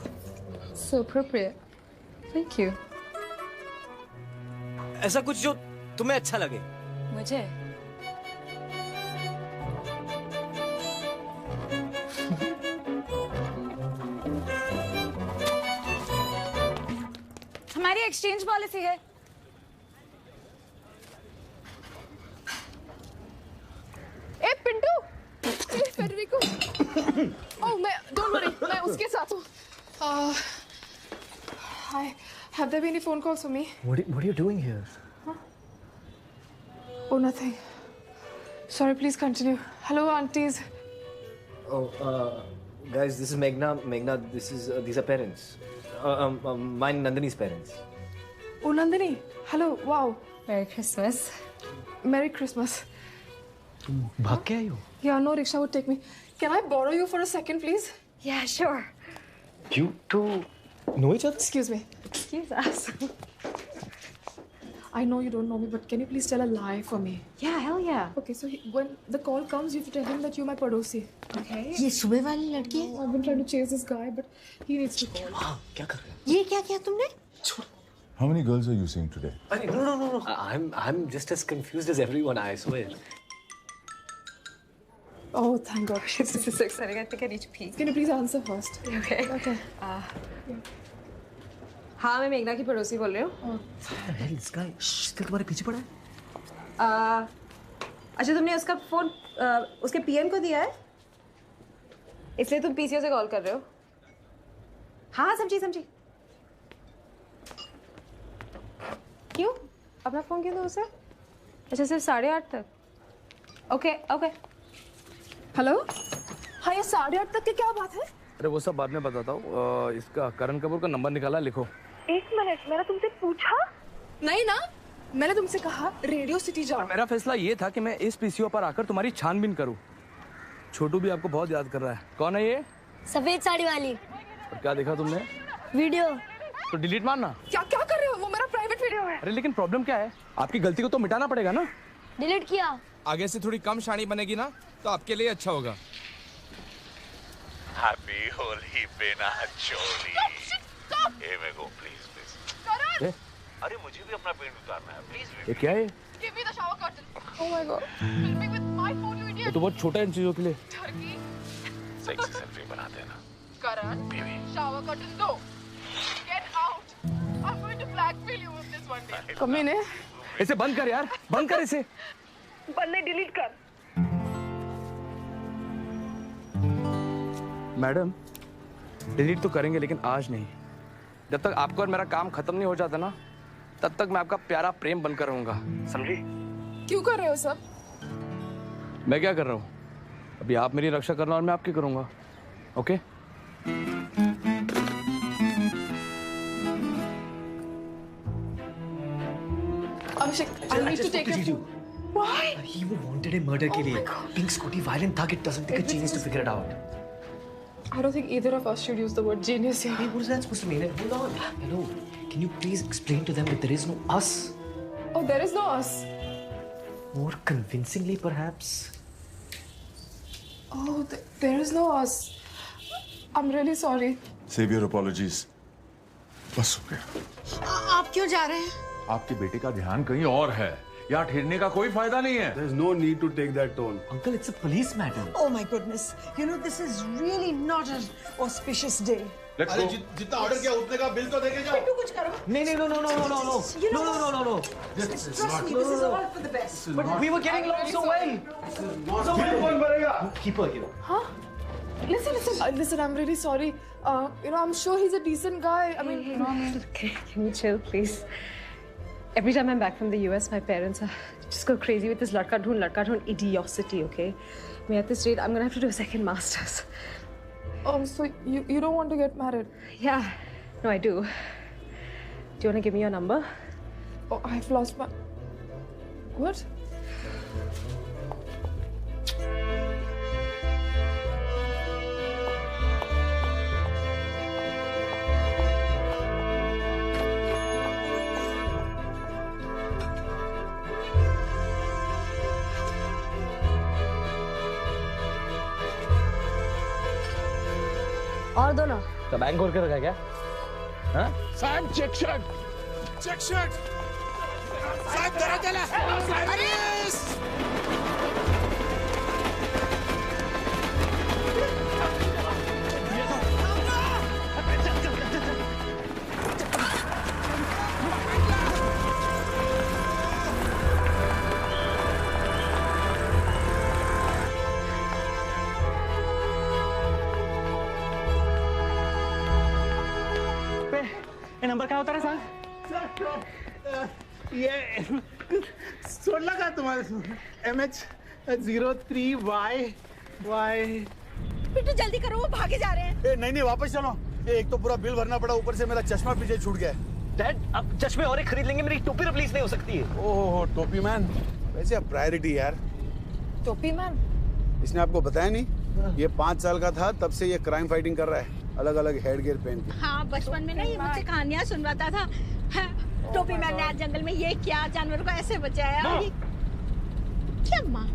So appropriate. Thank you. ऐसा कुछ जो तुम्हें अच्छा लगे। मुझे? हमारी एक्सचेंज पॉलिसी है। ए Pintu, Federico. Oh, don't worry, मैं उसके साथ हूँ। Hi, have there been any phone calls for me? What are you doing here? Oh, nothing. Sorry, please continue. Hello, aunties. Oh, guys, this is Meghna. Meghna, these are parents. Mine, Nandini's parents. Oh, Nandini. Hello. Wow. Merry Christmas. Merry Christmas. तुम भाग के आई हो? Yeah, no rickshaw would take me. Can I borrow you for a second, please? Yeah, sure. You two know each other? Excuse me. Excuse us. I know you don't know me, but can you please tell a lie for me? Yeah, hell yeah. Okay, so when the call comes, you have to tell him that you're my padosi. Okay? ये सुबह वाली लड़की है? I've been trying to chase this guy, but he needs to call. हाँ, क्या कर रहे हो? ये क्या किया तुमने? How many girls are you seeing today? No. I'm just as confused as everyone, I swear. Oh, thank God. This is so exciting. I think I need to pee. Can you please answer first? Okay. Okay. हाँ, मैं मेघना की पड़ोसी बोल रही हूँ। इसका तुम्हारे पीछे पड़ा है? अच्छा, तुमने उसका फोन उसके पीएम को दिया है, इसलिए तुम पीसीओ से कॉल कर रहे हो? हाँ, समझी। क्यों? अपना फोन क्यों दो उसे? अच्छा, सिर्फ 8:30 तक। ओके। हेलो। हाँ, ये 8:30 तक की क्या बात है? अरे वो सब बाद में बताता हूँ। इसका करण कपूर का नंबर निकाला, लिखो। 1 मिनट, मैंने तुमसे पूछा नहीं ना, मैंने तुमसे कहा रेडियो सिटी जाओ। मेरा फैसला ये था कि मैं इस पीसीओ पर आकर तुम्हारी छानबीन करूँ। छोटू भी आपको बहुत याद कर रहा है। कौन है ये? सफेद साड़ी वाली। और क्या देखा तुमने? वीडियो। तो डिलीट मारना। क्या कर रहे हो? वो मेरा प्राइवेट वीडियो है। अरे लेकिन प्रॉब्लम क्या है? आपकी गलती को तो मिटाना पड़ेगा ना। डिलीट किया। आगे से थोड़ी कम शानी बनेगी ना तो आपके लिए अच्छा होगा। हैप्पी होली बिना चोली। ए मेरे को प्लीज। अरे मुझे भी अपना पेंट उतारना है, प्लीज। ये क्या है? Give me the shower curtain. Oh my god. Filming with my phone, you idiot. ये तो बहुत छोटा है इन चीजों के लिए। Turkey. सेक्सी सेल्फी बनाते हैं ना। Karan, shower curtain do. Get out. I'm going to blackmail you with this one day. कमी ने? इसे बंद कर यार, बंद कर इसे। बंद नहीं, डिलीट कर। मैडम, डिलीट तो करेंगे लेकिन आज नहीं। जब तक आपका और मेरा काम खत्म नहीं हो जाता ना, तब तक मैं आपका प्यारा प्रेम बनकर रहूंगा, समझी? क्यों कर रहे हो सब? मैं क्या कर रहा हूँ? अभी आप मेरी रक्षा करना और मैं आपकी करूंगा। Okay? Abhishek, I need to take your. Why? He wanted a murder के लिए. Pink scooty, violent thug. It doesn't take a genius to figure it out. I don't think either of us should use the word genius here. Hey, what is that supposed to mean? Hold on. Hello. Can you please explain to them that there is no us? Oh, there is no us. More convincingly, perhaps. Oh, there is no us. I'm really sorry. Save your apologies. बस हो गया। आप क्यों जा रहे हैं? आपके बेटे का ध्यान कहीं और है। यहाँ ठहरने का कोई फायदा नहीं है। There's no need to take that tone. Uncle, it's a police matter. Oh my goodness. You know, this is really not an auspicious day. Let's go. जितना ऑर्डर किया उतने का बिल तो देके जाओ। पिंटू कुछ करो। No. You know No. Trust me, this is all for the best. But we were getting along so well. Bill कौन भरेगा? Keep her here. Huh? Listen, I'm really sorry. I'm sure he's a decent guy. I mean, Okay, can you chill, please? Every time I'm back from the US, my parents just go crazy with this ladka dhoon idiocity, okay? I mean, at this rate, I'm gonna have to do a second master's. Oh, so you don't want to get married? Yeah, no, I do. Do you want to give me your number? Oh, I've lost my... What? और दो ना। तो बैंक खोल के रखा है क्या? हाँ? साहब चेक शर्ट। साहब जरा चला। ये नंबर क्या होता है साहब? ये सोलह का तुम्हारे MH03Y पिंटू जल्दी करो, वो भागे जा रहे हैं। नहीं वापस चलो। एक तो पूरा बिल भरना पड़ा, ऊपर से मेरा चश्मा पीछे छूट गया। डैड, अब चश्मे और एक खरीद लेंगे, मेरी टोपी रिप्लेस नहीं हो सकती है। ओह टोपी मैन, वैसे अब प्रायोरिटी यार। टोपी मैन? इसने आपको बताया नहीं? ये 5 साल का था तब से ये क्राइम फाइटिंग कर रहा है, अलग अलग हेड गियर पहन के। हाँ, बचपन में ना ये मुझसे कहानियाँ सुनवाता था। टोपी मैन ने आज जंगल में ये क्या जानवरों को ऐसे बचाया। क्या माँ,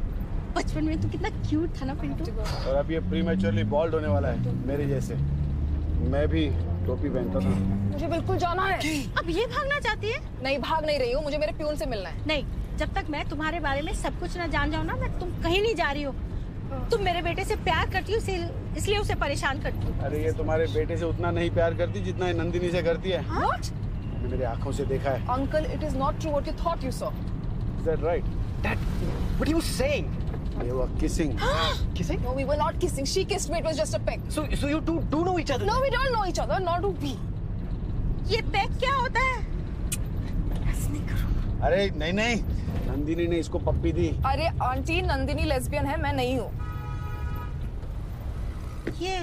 बचपन में तू कितना क्यूट था ना पिंटू। और अब ये प्रीमेच्योरली बॉल्ड होने वाला है मेरे जैसे। मैं भी टोपी पहनता था। मुझे बिल्कुल जाना है। अब ये भागना चाहती है? नहीं, भाग नहीं रही हूँ, मुझे मेरे प्यून से मिलना है। नहीं, जब तक मैं तुम्हारे बारे में सब कुछ ना जान जाऊँ ना, मैं तुम कहीं नहीं जा रही हो। तुम मेरे बेटे से प्यार करती हो इसलिए उसे परेशान करती हो। अरे ये तुम्हारे बेटे से उतना नहीं प्यार करती जितना ये नंदिनी से करती है। What? मैंने मेरी आंखों से देखा है। Uncle, it is not true what you thought you saw. Is that right? Dad, what are you saying? They were kissing. Kissing? No, we were not kissing. She kissed me. It was just a peck. So you two do know each other? No, we don't know each other. Nor do we. ये पेक क्या होता है? अरे नहीं नहीं, नंदिनी ने इसको पप्पी दी। अरे आंटी, नंदिनी लेस्बियन है, मैं नहीं हूँ। ये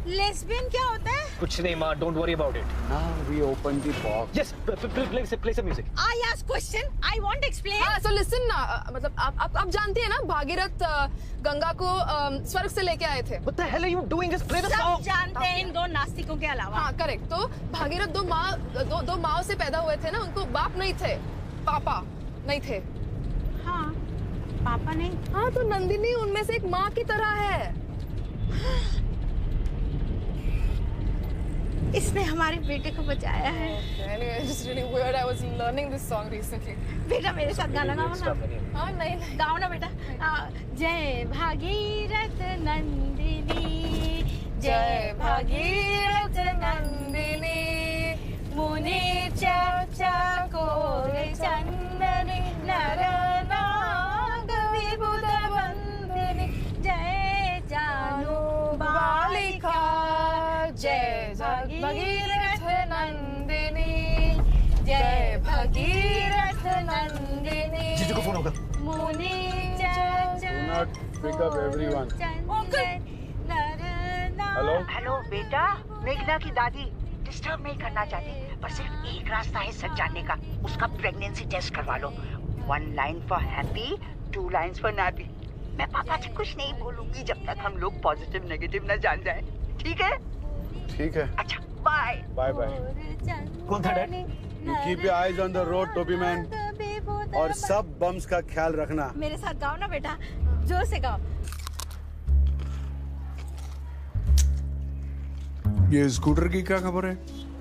लेस्बियन क्या होता है? कुछ नहीं माँ, don't worry about it. Now we open the box. Yes, play some music. I ask question. I won't explain. हाँ, so listen ना, मतलब आप जानती है ना, भागीरथ गंगा को स्वर्ग से लेके आए थे। What the hell are you doing? Just play the song. सब जानते हैं इन दो नास्तिकों के अलावा। हाँ, करेक्ट। तो भागीरथ दो माओ से पैदा हुए थे ना, उनको बाप नहीं थे, पापा नहीं थे। हाँ, पापा नहीं। हाँ, तो नंदिनी उनमें से एक माँ की तरह है। इसने हमारे बेटे को बचाया है। Anyway, it's just really weird. I was learning this song recently. बेटा मेरे साथ गाना गाओ ना। हाँ, नहीं। गाओ ना बेटा। जय भागीरथ नंदिनी, जय भागीरथ नंदिनी, मुनि चर्चा कोर चंदनी, नर नाग विबुध वंदिनी, जय जानु बालिका, जय भगीरथ नंदिनी, जय भगीरथ नंदिनी। जीजू को फोन होगा। मुनि चर्चा। Do not pick up everyone. Hello बेटा, मेघना की दादी डिस्टर्ब नहीं करना चाहती, पर सिर्फ एक रास्ता है सच जानने का, उसका प्रेगनेंसी टेस्ट करवा लो। 1 line for happy, 2 lines for nappy. मैं पापा से कुछ नहीं बोलूंगी जब तक हम लोग पॉजिटिव नेगेटिव न जान जाए, ठीक है? ठीक है। अच्छा, बाय। Bye bye. कौन था dad? You keep your eyes on the road, Toby man. और सब बम्स का ख्याल रखना। मेरे साथ गाओ ना बेटा, जोर से गाओ। ये स्कूटर की क्या खबर है?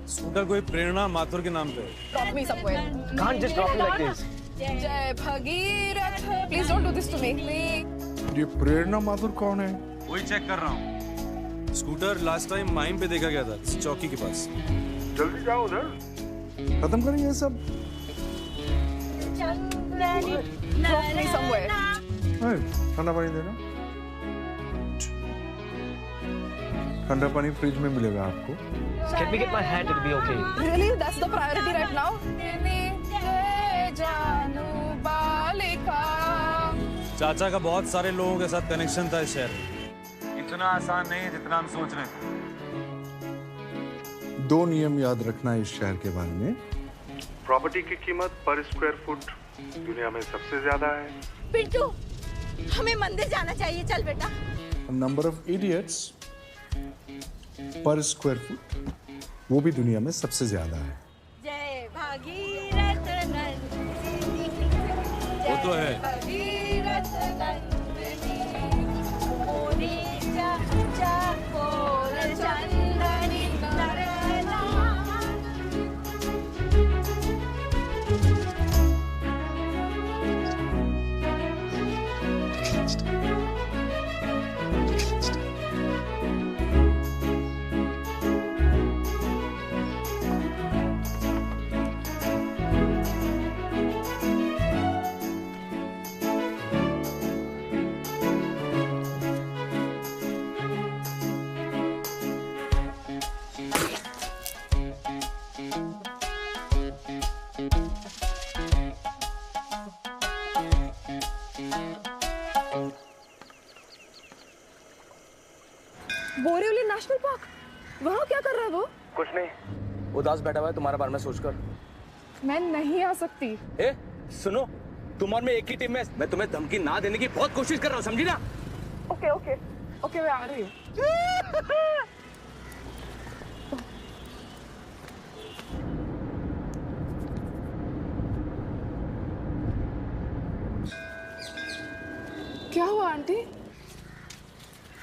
स्कूटर कोई प्रेरणा माथुर के नाम पे। Drop me somewhere. Can't just drop me like this. जय Bhagirath. Please don't do this to me. ये प्रेरणा माथुर कौन है? वही चेक कर रहा हूँ। स्कूटर लास्ट टाइम माइम पे देखा गया था, चौकी के पास। जल्दी जाओ उधर। खत्म करें ये सब। Drop me somewhere. ठंडा पानी देना। ठंडा पानी फ्रिज में मिलेगा आपको। Can we get my hat? It'll be okay. Really? That's the priority right now? जानू बालिका। चाचा का बहुत सारे लोगों के साथ कनेक्शन था इस शहर में। इतना आसान नहीं है जितना हम सोच रहे हैं। 2 नियम याद रखना इस शहर के बारे में। प्रॉपर्टी की कीमत पर स्क्वायर फुट दुनिया में सबसे ज्यादा है। पिंटू, हमें मंदिर जाना चाहिए, चल बेटा। नंबर ऑफ इडियट्स पर स्क्वायर फुट वो भी दुनिया में सबसे ज्यादा है। जय भागीरथ नंदिनी, वो तो है। भागीरथ नंदिनी, मुनि चर्चा कोर चंदनी, नर नाग। बोरीवली नेशनल पार्क, वहाँ क्या कर रहा है वो? कुछ नहीं, उदास बैठा हुआ है तुम्हारे बारे में सोचकर। मैं नहीं आ सकती। ए, सुनो, तुम और मैं एक ही टीम में, मैं तुम्हें धमकी ना देने की बहुत कोशिश कर रहा हूँ, समझी ना? ओके ओके ओके, मैं आ रही हूँ। क्या हुआ आंटी?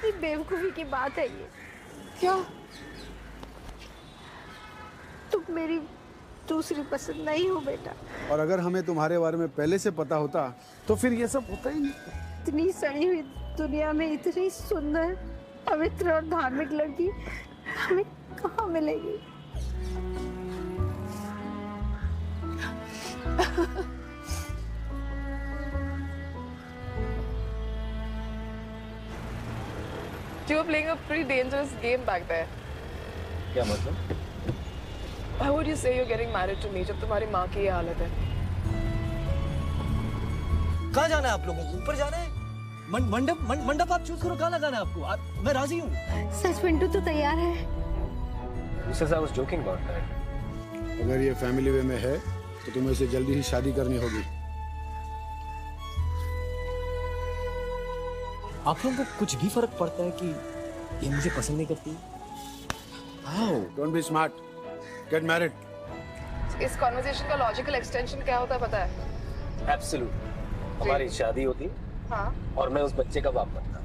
ये बेवकूफी की बात है ये। क्या? तुम मेरी दूसरी पसंद नहीं हो बेटा। और अगर हमें तुम्हारे बारे में पहले से पता होता तो फिर ये सब होता ही नहीं। इतनी सड़ी हुई दुनिया में इतनी सुंदर, पवित्र और धार्मिक लड़की हमें कहाँ मिलेगी? You were playing a pretty dangerous game back there. क्या मतलब? Why would you say you're getting married to me जब तुम्हारी माँ की ये हालत है? कहाँ जाना है आप लोगों को? ऊपर जाना है? मंडप आप चूज करो, कहाँ जाना है आपको? मैं राजी हूँ। सच पिंटू तो तैयार है। I was joking about that. अगर ये फैमिली वे में है तो तुम्हें इसे जल्दी ही शादी करनी होगी। आप लोगों को कुछ भी फर्क पड़ता है कि ये मुझे पसंद नहीं करती? How? Don't be smart. Get married. इस कॉन्वर्सेशन का लॉजिकल एक्सटेंशन क्या होता है पता है? Absolute. हमारी शादी होती हाँ। और मैं उस बच्चे का बाप बनता।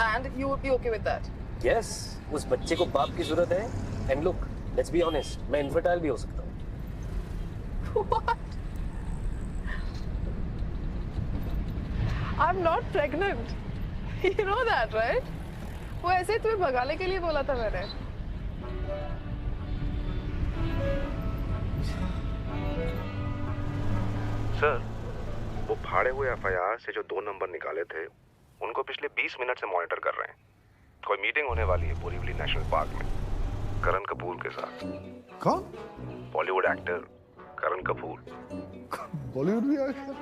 And you would be okay with that? Yes, उस बच्चे को बाप की जरूरत है। And look, let's be honest, मैं infertile भी हो सकता हूँ। What? I'm not pregnant. You know that, right? वो ऐसे ही तुम्हें भगाने के लिए बोला था मैंने। सर, वो फाड़े हुए एफआईआर से जो 2 नंबर निकाले थे, उनको पिछले 20 मिनट से मॉनिटर कर रहे हैं। कोई मीटिंग होने वाली है बोरीवली नेशनल पार्क में, करण कपूर के साथ। कौन? बॉलीवुड एक्टर करण कपूर। बॉलीवुड भी आ गया?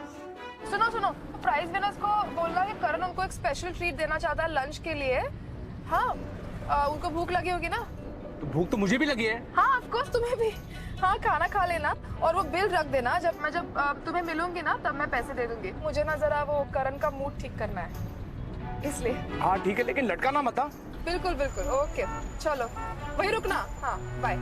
सुनो, प्राइज विनर्स को बोलना कि करण उनको एक स्पेशल ट्रीट देना चाहता है लंच के लिए। हाँ, उनको भूख लगी होगी ना? तो भूख तो मुझे भी लगी है। हाँ, ऑफ कोर्स तुम्हें भी। हाँ, खाना खा लेना और वो बिल रख देना। जब तुम्हें मिलूंगी ना तब मैं पैसे दे दूंगी। मुझे ना जरा वो करण का मूड ठीक करना है, इसलिए। हाँ ठीक है, लेकिन लटका ना मत। बिल्कुल, ओके, चलो वही रुकना। हाँ, बाय।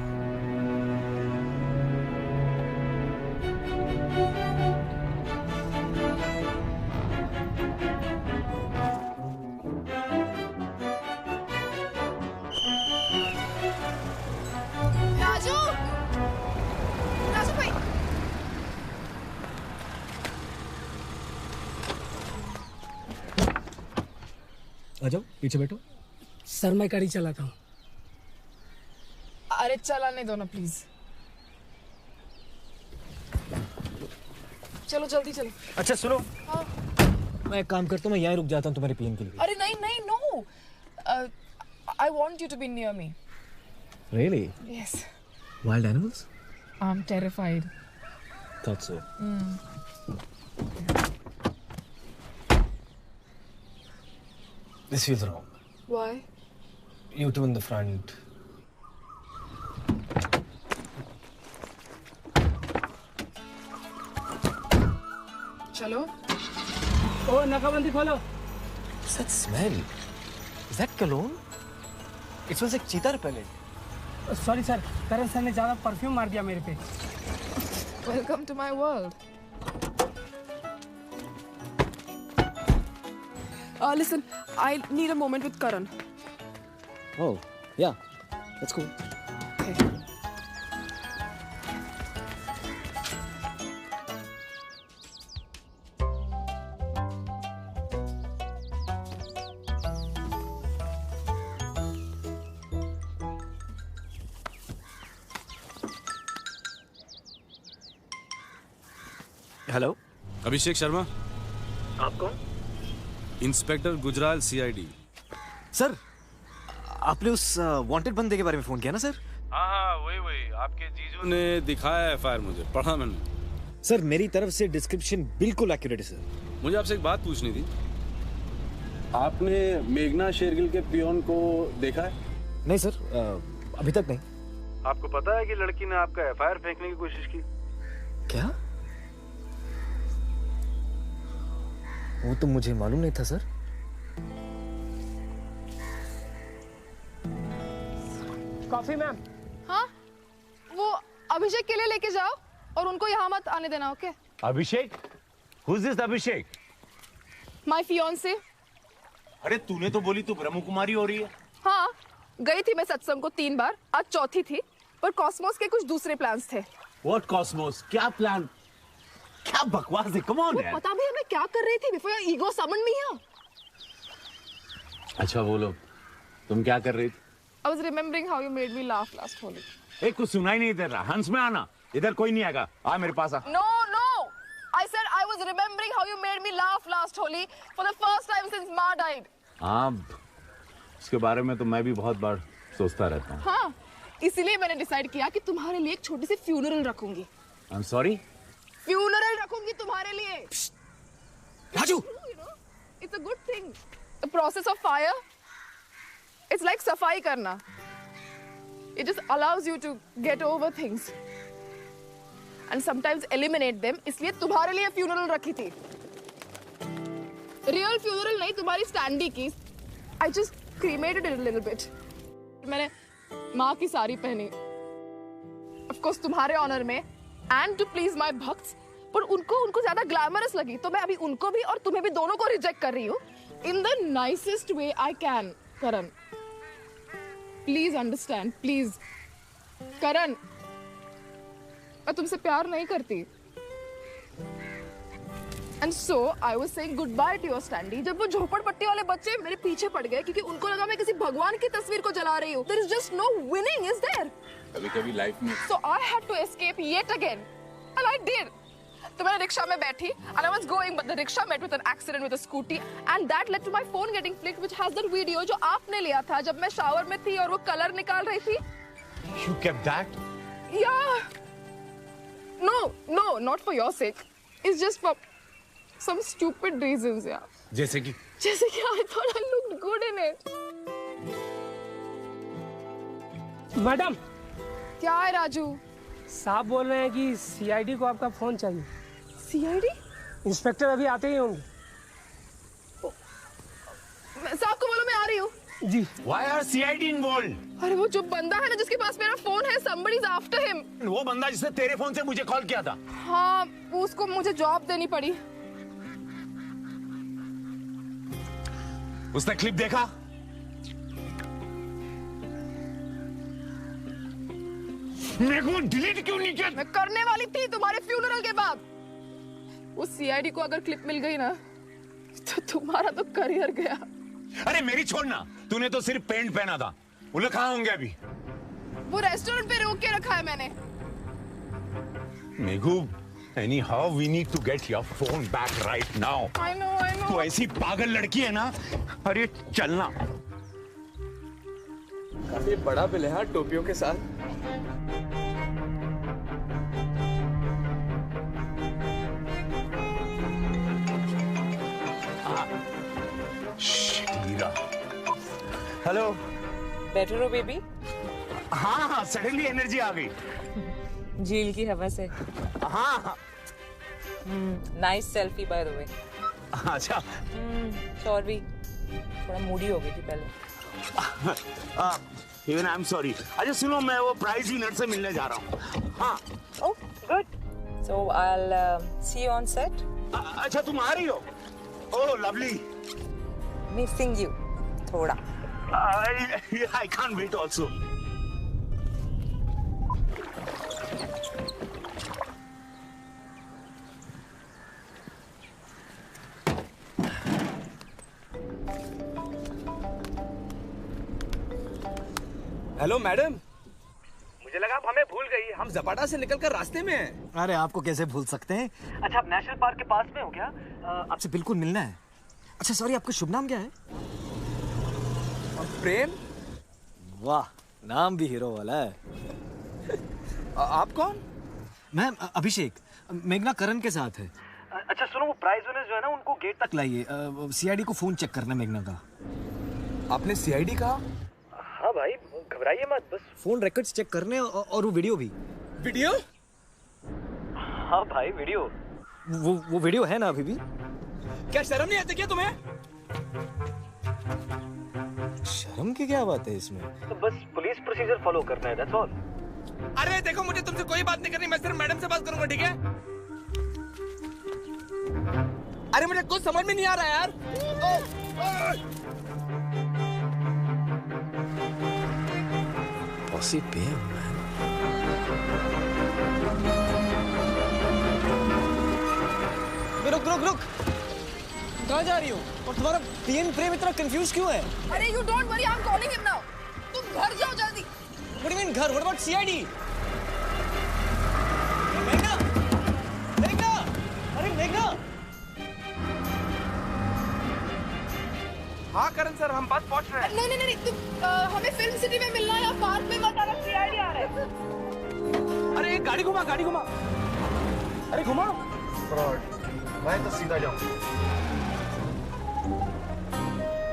राजू भाई। आ जाओ, पीछे बैठो। सर मैं गाड़ी चलाता हूँ। अरे चलाने दो ना प्लीज। चलो जल्दी चलो। अच्छा सुनो, हाँ। मैं एक काम करता हूँ, मैं यहाँ रुक जाता हूँ तुम्हारे पीएन के लिए। अरे नहीं, no. I want you to be near me. Really? Yes. Wild animals? I'm terrified. Thought so. This feels wrong. Why? You two in the front. चलो। ओ नाकाबंदी खोलो। What's that smell? Is that cologne? It smells like cheetah repellent. Sorry sir, Karan sir ने ज्यादा परफ्यूम मार दिया मेरे पे। Welcome to my world. Listen, I need a moment with Karan. Oh, yeah. Let's go. Okay. Hello, Abhishek Sharma. आप कौन? Inspector Gujral CID. सर, आपने उस वांटेड बंदे के बारे में फोन किया ना सर? हाँ, वही आपके जीजू ने दिखाया एफआईआर, मुझे पढ़ा मैंने। सर, मेरी तरफ से डिस्क्रिप्शन बिल्कुल एक्यूरेट है सर। मुझे आपसे एक बात पूछनी थी। आपने मेघना शेरगिल के पियोन को देखा है? नहीं सर, अभी तक नहीं। आपको पता है कि लड़की ने आपका एफआईआर फेंकने की कोशिश की? क्या? वो तो मुझे मालूम नहीं था सर। Coffee ma'am. हाँ, वो अभिषेक के लिए लेके जाओ और उनको यहाँ मत आने देना, okay? Abhishek? Who is this Abhishek? My fiancé। अरे तूने तो बोली तू ब्रह्म कुमारी हो रही है। हाँ, गई थी मैं सत्संग को 3 बार, आज चौथी थी, पर कॉस्मोस के कुछ दूसरे प्लान्स थे। What cosmos? क्या प्लान? क्या बकवास है? Come on यार। पता भी है मैं क्या कर रही थी before your ego summoned me here? अच्छा बोलो, तुम क्या कर रही थी? I was remembering how you made me laugh last Holi. एक कुछ सुनाई नहीं दे रहा। हंस में आना, इधर कोई नहीं आएगा। आ मेरे पास आ। No, no. I said I was remembering how you made me laugh last Holi for the first time since Ma died. हाँ, उसके बारे में तो मैं भी बहुत बार सोचता रहता हूँ। हाँ, इसीलिए मैंने डिसाइड किया कि तुम्हारे लिए एक छोटी सी फ्यूनरल रखूंगी। I'm sorry? फ्यूनरल रखूंगी तुम्हारे लिए। Raju, It's a good thing. The process of fire, it's like सफाई करना. It just allows you to get over things and sometimes eliminate them. इसलिए तुम्हारे लिए फ्यूनरल रखी थी. Real फ्यूनरल नहीं, तुम्हारी स्टैंडी की. I just cremated it a little bit. मैंने माँ की साड़ी पहनी. Of course तुम्हारे ऑनर में and to please my भक्ts. पर उनको ज्यादा ग्लैमरस लगी, तो मैं अभी उनको भी और तुम्हें भी दोनों को रिजेक्ट कर रही हूँ. In the nicest way I can, Karan. Please understand, please. Karan, मैं तुमसे प्यार नहीं करती. And so I was saying goodbye to your standee. जब वो झोपड़पट्टी वाले बच्चे मेरे पीछे पड़ गए क्योंकि उनको लगा मैं किसी भगवान की तस्वीर को जला रही हूँ. There is just no winning, is there? कभी-कभी लाइफ में. So I had to escape yet again, and I did. तो मैं रिक्शा में बैठी and I was going, but the rickshaw met with an accident with a scooty and that led to my phone getting flicked, which has that video जो आपने लिया था जब मैं शावर में थी और वो कलर निकाल रही थी. You kept that? Yeah. No, not for your sake. It's just for some stupid reasons, yeah. जैसे कि I thought I looked good in it. Madam, क्या है राजू? साहब बोल रहे हैं कि सीआईडी को आपका फोन चाहिए। सीआईडी? इंस्पेक्टर अभी आते ही होंगे। साहब को बोलो मैं आ रही हूँ। जी। Why are CID involved? अरे वो जो बंदा है ना जिसके पास मेरा फोन है, somebody's after him. वो बंदा जिसने तेरे फोन से मुझे कॉल किया था। हाँ, उसको मुझे जॉब देनी पड़ी। उसने क्लिप देखा? मेरे को डिलीट क्यों नहीं किया? मैं करने वाली थी तुम्हारे फ्यूनरल के बाद। उस सीआईडी को अगर क्लिप मिल गई ना, तो तुम्हारा तो करियर गया। अरे मेरी छोड़ना, तूने तो सिर्फ पेंट पहना था। वो लोग कहाँ होंगे अभी? वो रेस्टोरेंट पे रोक के रखा है मैंने। Meghu, anyhow we need to get your phone back right now. I know. तू ऐसी पागल लड़की है ना? अरे चलना। काफी बड़ा बिल है यार, टोपियों के साथ। हेलो। बेटर हो बेबी? हाँ, सडनली एनर्जी आ गई। झील की हवा से। हाँ। Nice selfie by the way. अच्छा। सॉरी, थोड़ा मूडी हो गई थी पहले। Even I am sorry. अच्छा सुनो, मैं वो प्राइज विनर से मिलने जा रहा हूँ। हाँ। Oh good. So I will see you on set. अच्छा तुम आ रही हो? ओह लवली। मिसिंग यू थोड़ा। I can't wait also. Hello madam, मुझे लगा आप हमें भूल गई। हम जपाटा से निकलकर रास्ते में हैं। अरे आपको कैसे भूल सकते हैं? अच्छा, आप नेशनल पार्क के पास में हो क्या? आपसे बिल्कुल मिलना है। अच्छा सॉरी, आपका शुभ नाम क्या है? प्रेम। वाह, नाम भी हीरो वाला है। आप कौन? मैं अभिषेक, मेघना करण के साथ है। अच्छा सुनो, वो प्राइज विनर्स जो है ना, उनको गेट तक लाइए। सीआईडी को फोन चेक करना मेघना का। आपने सीआईडी कहा? हाँ भाई, घबराइए मत, बस फोन रिकॉर्ड्स चेक करने और वो वीडियो भी। वीडियो? हाँ भाई, वीडियो। वो वीडियो है ना अभी भी? क्या शर्म नहीं आती क्या तुम्हें? शर्म की क्या बात है इसमें? तो बस पुलिस प्रोसीजर फॉलो करना है, दैट्स ऑल। अरे देखो, मुझे तुमसे कोई बात नहीं करनी, मैं सिर्फ मैडम से बात करूंगा, ठीक है? अरे मुझे कुछ समझ में नहीं आ रहा यार। Bossy PM, man. रुक। कहाँ जा रही हो? और तुम्हारा पीएन प्रेम इतना कंफ्यूज क्यों है? अरे you don't worry, I am calling him now. तुम घर जाओ जल्दी। What do you mean घर? What about CID? मेघना! मेघना! अरे मेघना! हाँ करण सर, हम बस पहुंच रहे हैं। नहीं, तुम हमें फिल्म सिटी में मिलना है या पार्क में मत आना, CID आ रहा है। अरे गाड़ी घुमा, गाड़ी घुमा। अरे घुमा। मैं तो सीधा जाऊँ।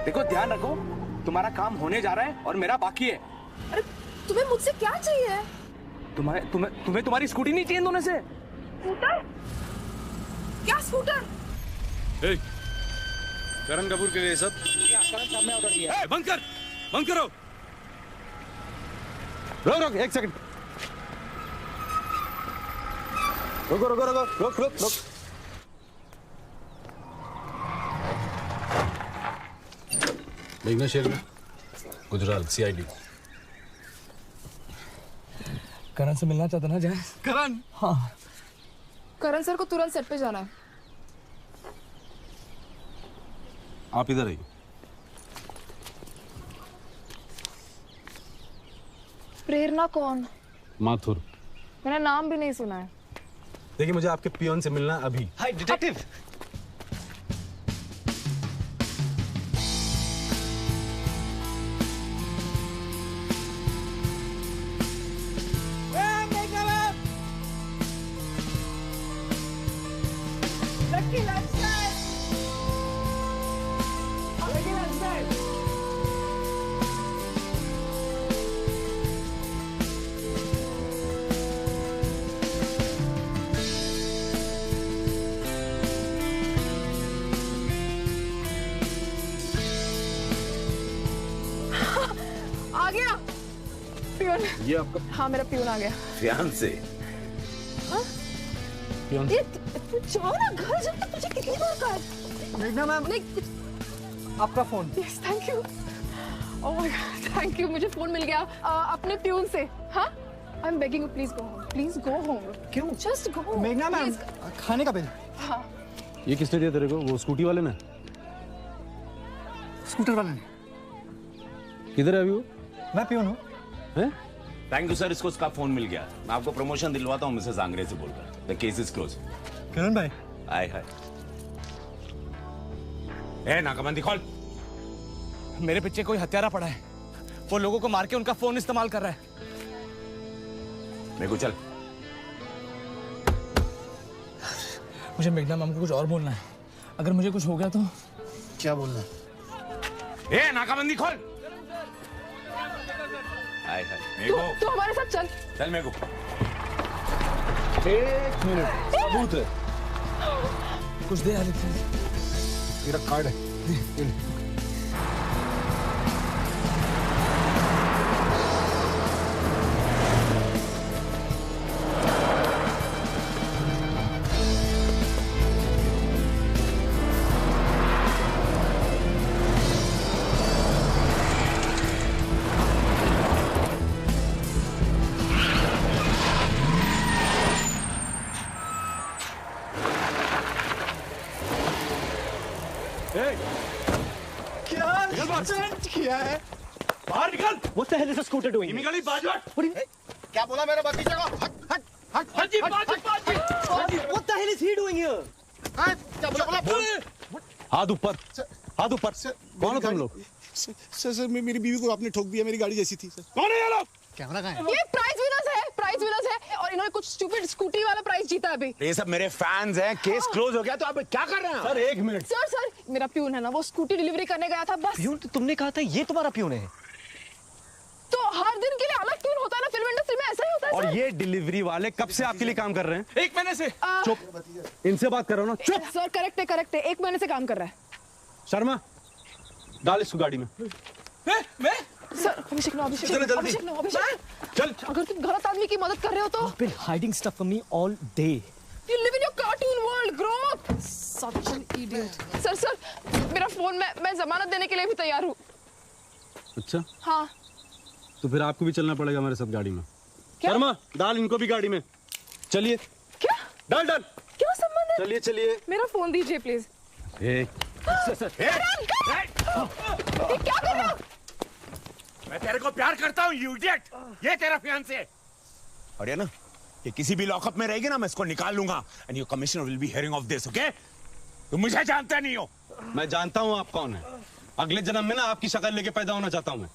देखो ध्यान रखो, तुम्हारा काम होने जा रहा है और मेरा बाकी है। अरे तुम्हें मुझसे क्या चाहिए? तुम्हें तुम्हारी स्कूटी नहीं चाहिए दोनों से? स्कूटर? क्या स्कूटर? करण कपूर के लिए सब करण साहब ने ऑर्डर दिया। बंद कर, बंद करो। रोक एक सेकंड। रोक। मेघना शेरगिल, गुजरात, CID। करण से मिलना चाहता ना जय? करण? हाँ। करण सर को तुरंत सेट पे जाना है। आप इधर आइए। प्रेरणा कौन? माथुर। मैंने नाम भी नहीं सुना है। देखिए मुझे आपके पियोन से मिलना अभी। हाय डिटेक्टिव। आ गया पियोन। ये आपका? हाँ मेरा पियोन आ गया। फियांसे। पियोन? ये तू जाओ ना घर, जब तक तुझे कितनी बार कहा है? मेघना मैम, आपका phone. Yes thank you. Oh my god thank you, मुझे फोन मिल गया अपने पियोन से। हाँ I am begging you, please go home, please go home. क्यों? Just go home. मेघना मैम, खाने का बिल। हाँ ये किसने दिया तेरे को? वो स्कूटी वाले ने? स्कूटर वाले ने। किधर है अभी वो? मैं पियोन हूँ। हैं? थैंक यू सर, इसको उसका फोन मिल गया। मैं आपको प्रमोशन दिलवाता हूँ मिसेस आंग्रे से बोलकर। The case is close. Karan भाई। हाय। ए नाकाबंदी खोल। मेरे पीछे कोई हत्यारा पड़ा है, वो लोगों को मार के उनका फोन इस्तेमाल कर रहा है। मेरे को चल। मुझे मेघना मैम को कुछ और बोलना है, अगर मुझे कुछ हो गया तो। क्या बोलना है? ए नाकाबंदी खोल। हाय तू हमारे साथ चल। चल मेरे को। 1 मिनट, सबूत है। कुछ दे आदित्य। मेरा कार्ड है। किया है? बाहर निकल। What the hell is the scooter doing? इमीगली बाजवट। क्या बोला मेरे भतीजे को? हाजी बाजी। What the hell is he doing here? क्या बोला? हाथ ऊपर, हाथ ऊपर। कौन हो तुम लोग? सर मेरी बीवी को आपने ठोक दिया, मेरी गाड़ी जैसी थी सर। कौन है ये लोग? कैमरा कहाँ है? ये प्राइज विनर्स है और इन्होंने कुछ स्टूपिड स्कूटी वाला प्राइज जीता है अभी। ये सब मेरे फैंस हैं। केस क्लोज हो गया तो आप क्या कर रहे हैं? Sir 1 minute. सर मेरा पियून है ना, वो स्कूटी डिलीवरी करने गया था बस। पियून? तुमने कहा था ये तुम्हारा पियून है। तो हर दिन के लिए अलग पियून होता है ना, फिल्म इंडस्ट्री में ऐसा ही होता है। और ये डिलीवरी वाले कब से आपके लिए काम कर रहे हैं? 1 महीने से। चुप, इनसे बात करो ना। चुप। सर करेक्ट है 1 महीने से काम कर रहा है। शर्मा, डाल इसको गाड़ी में। मैं? सर अभिषेक चल। अगर तुम गलत आदमी की मदद कर रहे हो तो। You've been hiding stuff from me all day. You live in your cartoon world, grow up. Such an idiot. Sir मेरा फोन मैं जमानत देने के लिए भी तैयार हूँ। अच्छा? हाँ। तो फिर आपको भी चलना पड़ेगा मेरे साथ गाड़ी में। शर्मा, डाल इनको भी गाड़ी में। चलिए। क्या? डाल। क्या संबंध है? चलिए। मेरा फोन दीजिए प्लीज। क्या कर रहे हो? मैं तेरे को प्यार करता हूँ, you idiot! ये तेरा फियांसे है। और ये ना, ये किसी भी लॉकअप में रहेगी ना, मैं इसको निकाल लूंगा। And your commissioner will be hearing of this, okay? तुम मुझे जानता नहीं हो। मैं जानता हूँ आप कौन है। अगले जन्म में ना आपकी शक्ल लेके पैदा होना चाहता हूँ मैं।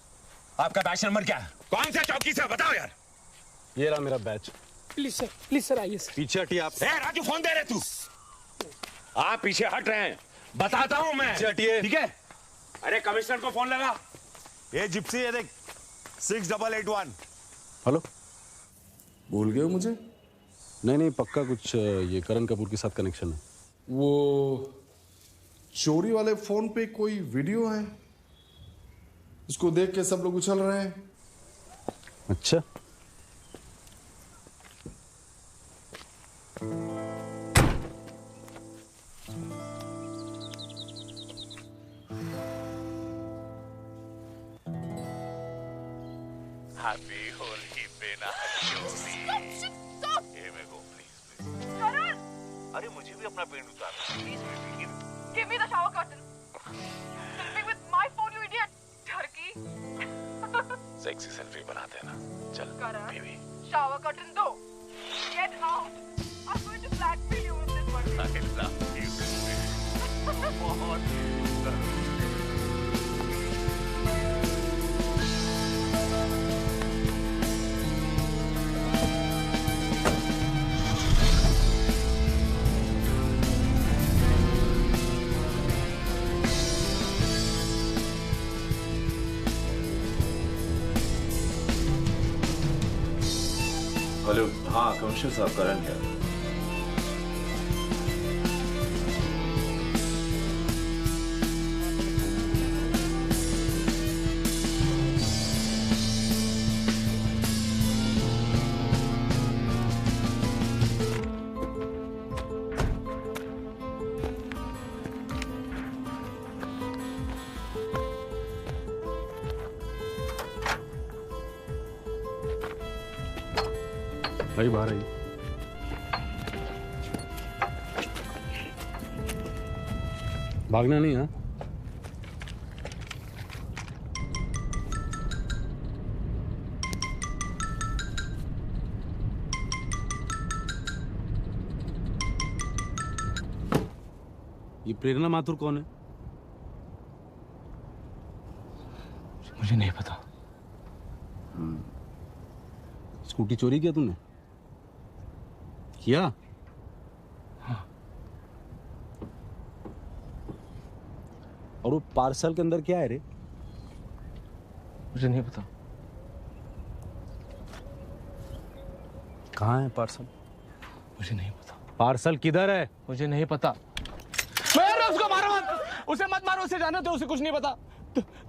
आपका बैच नंबर क्या है? कौन सा चौकी से बताओ यार। ये रहा मेरा बैच। प्लीज सर आइए सर। पीछे हटिए आप। राजू फोन दे रहे तू। आप पीछे हट रहे हैं, बताता हूँ मैं। पीछे हटिए। ठीक है? अरे कमिश्नर को फोन लगा। ये जिप्सी है देख, 6881। हेलो, भूल गए हो मुझे? नहीं पक्का कुछ ये करण कपूर के साथ कनेक्शन है। वो चोरी वाले फोन पे कोई वीडियो है, उसको देख के सब लोग उछल रहे हैं। अच्छा, Happy Holi Bena Holi। Here we go, please। अरे मुझे भी अपना पेंट उतार। Please, Give me the shower curtain. Filming with my phone, you idiot. Turkey. Sexy selfie बनाते हैं ना। चल, बेबी। Shower curtain दो. Get out. I'm going to blackmail you with this one. I love you। बहुत हेलो, हाँ कमिश्नर साहब, करण है। भाई बाहर आई। भागना नहीं। हाँ, ये प्रेरणा माथुर कौन है? मुझे नहीं पता। स्कूटी चोरी किया तूने? किया? हाँ। और वो पार्सल के अंदर क्या है रे? मुझे नहीं पता। कहाँ है पार्सल? मुझे नहीं पता। पार्सल किधर है? मुझे नहीं पता। उसको मारो मत, उसे मत मारो, उसे जाने दो, उसे कुछ नहीं पता।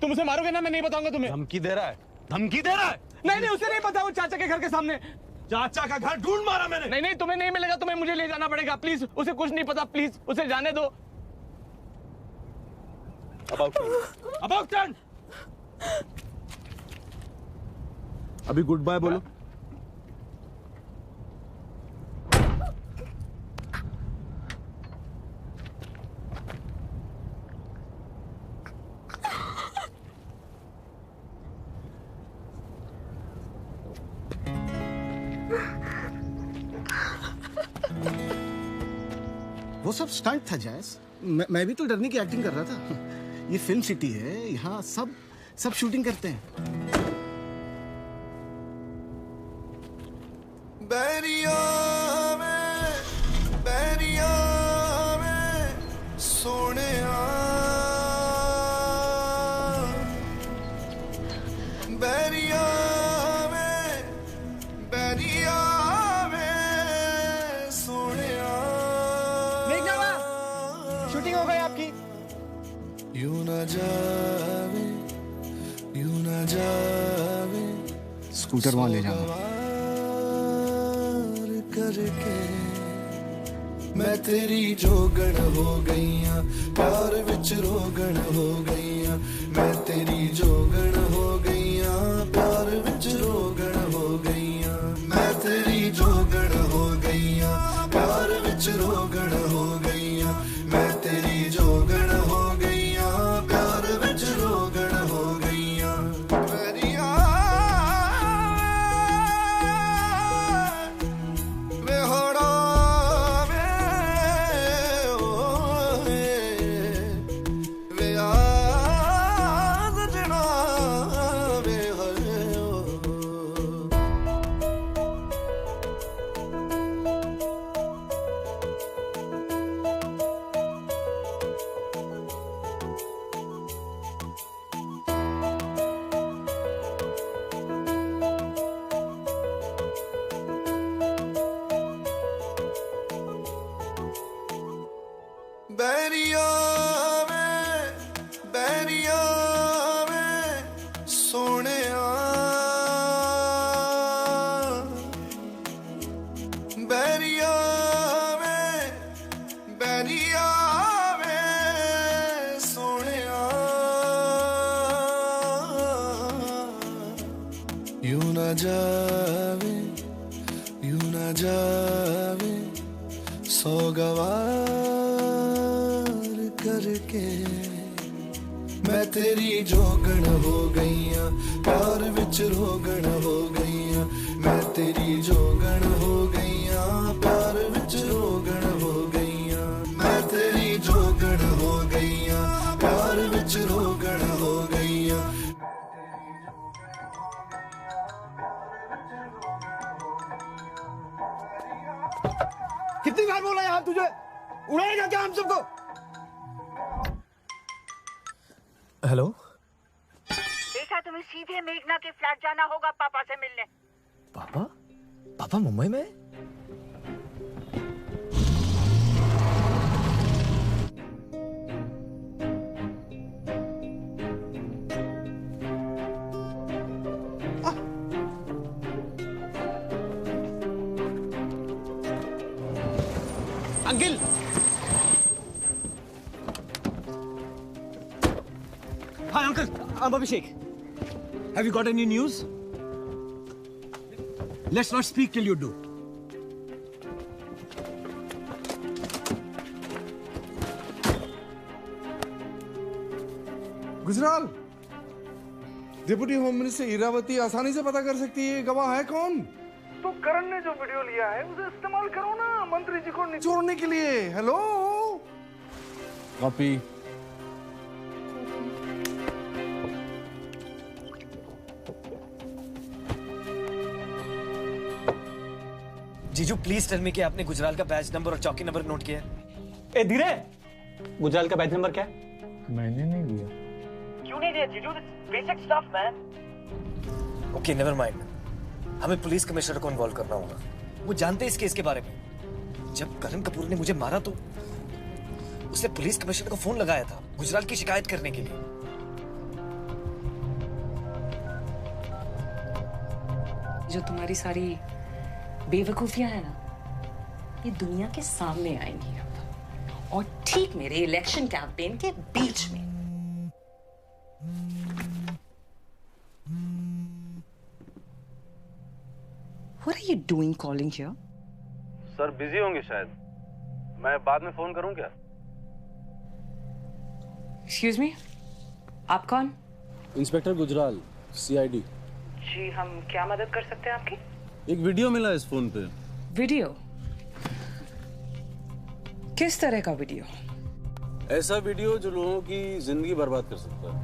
तुम उसे मारोगे ना, मैं नहीं बताऊंगा तुम्हें। धमकी दे रहा है? धमकी दे रहा है? नहीं, उसे नहीं पता। वो चाचा के घर के सामने। चाचा का घर ढूंढ मारा मैंने। नहीं, तुम्हें नहीं मिलेगा, तुम्हें मुझे ले जाना पड़ेगा। प्लीज, उसे कुछ नहीं पता। प्लीज, उसे जाने दो। About turn। अभी गुड बाय बोलो। वो सब स्टंट था जैस। मैं भी तो डरने की एक्टिंग कर रहा था। ये फिल्म सिटी है, यहाँ सब शूटिंग करते हैं। बैरिया में सोनिया, बैरिया में सोनिया। शूटिंग हो गई आपकी। यूं ना जावे स्कूटर वहां ले जाओ। करके मैं तेरी जोगण हो गईया, प्यार विच रोगण हो गईया। मैं तेरी जोगण हो गईया, प्यार विच रोगण हो गईया। मैं तेरी जोगण हो गईया, प्यार विच रोगण हो गईया। मैं तेरी जोगण हो जावे यूं ना जावे सौगवार करके मैं तेरी जोगण हो गईया प्यार विच रोगण हो गईया मैं तेरी जोगण हो गईया प्यार विच रोगण हो गईया मैं तेरी जोगण हो गईया प्यार विच रोगण हो गईया कितनी बार बोला यार तुझे उड़ाएगा क्या हम सबको? हेलो बेटा तुम्हें सीधे मेघना के फ्लैट जाना होगा पापा से मिलने। पापा? पापा मुंबई में? Uncle Hi, Uncle. I'm Abhishek. Have you got any news? Let's not speak till you do. Gujral, deputy home minister Iravati आसानी से पता कर सकती है गवाह है कौन। तो करण ने जो वीडियो लिया है उसे इस्तेमाल करो ना मंत्री जी को निचोड़ने के लिए। Hello copy. जीजू प्लीज टेल मी कि आपने गुजराल का बैच नंबर और चौकी नंबर नोट किया है? ए धीरे, गुजराल का बैच नंबर क्या है? मैंने नहीं दिया। क्यों नहीं दिया जीजू? Basic stuff man. Okay never mind, हमें पुलिस कमिश्नर को इन्वॉल्व करना होगा। वो जानते हैं इस केस के बारे में। जब करण कपूर ने मुझे मारा तो उसने पुलिस कमिश्नर को फोन लगाया था गुजराल की शिकायत करने के लिए। जो तुम्हारी सारी बेवकूफियां है ना, ये दुनिया के सामने आएंगी अब, और ठीक मेरे इलेक्शन कैंपेन के बीच में। What are you doing calling here? Sir busy होंगे शायद, मैं बाद में फोन करूं क्या? Excuse me, आप कौन? Inspector Gujral, CID। जी हम क्या मदद कर सकते हैं आपकी? एक वीडियो मिला इस फोन पे। वीडियो? किस तरह का वीडियो? ऐसा वीडियो जो लोगों की जिंदगी बर्बाद कर सकता है।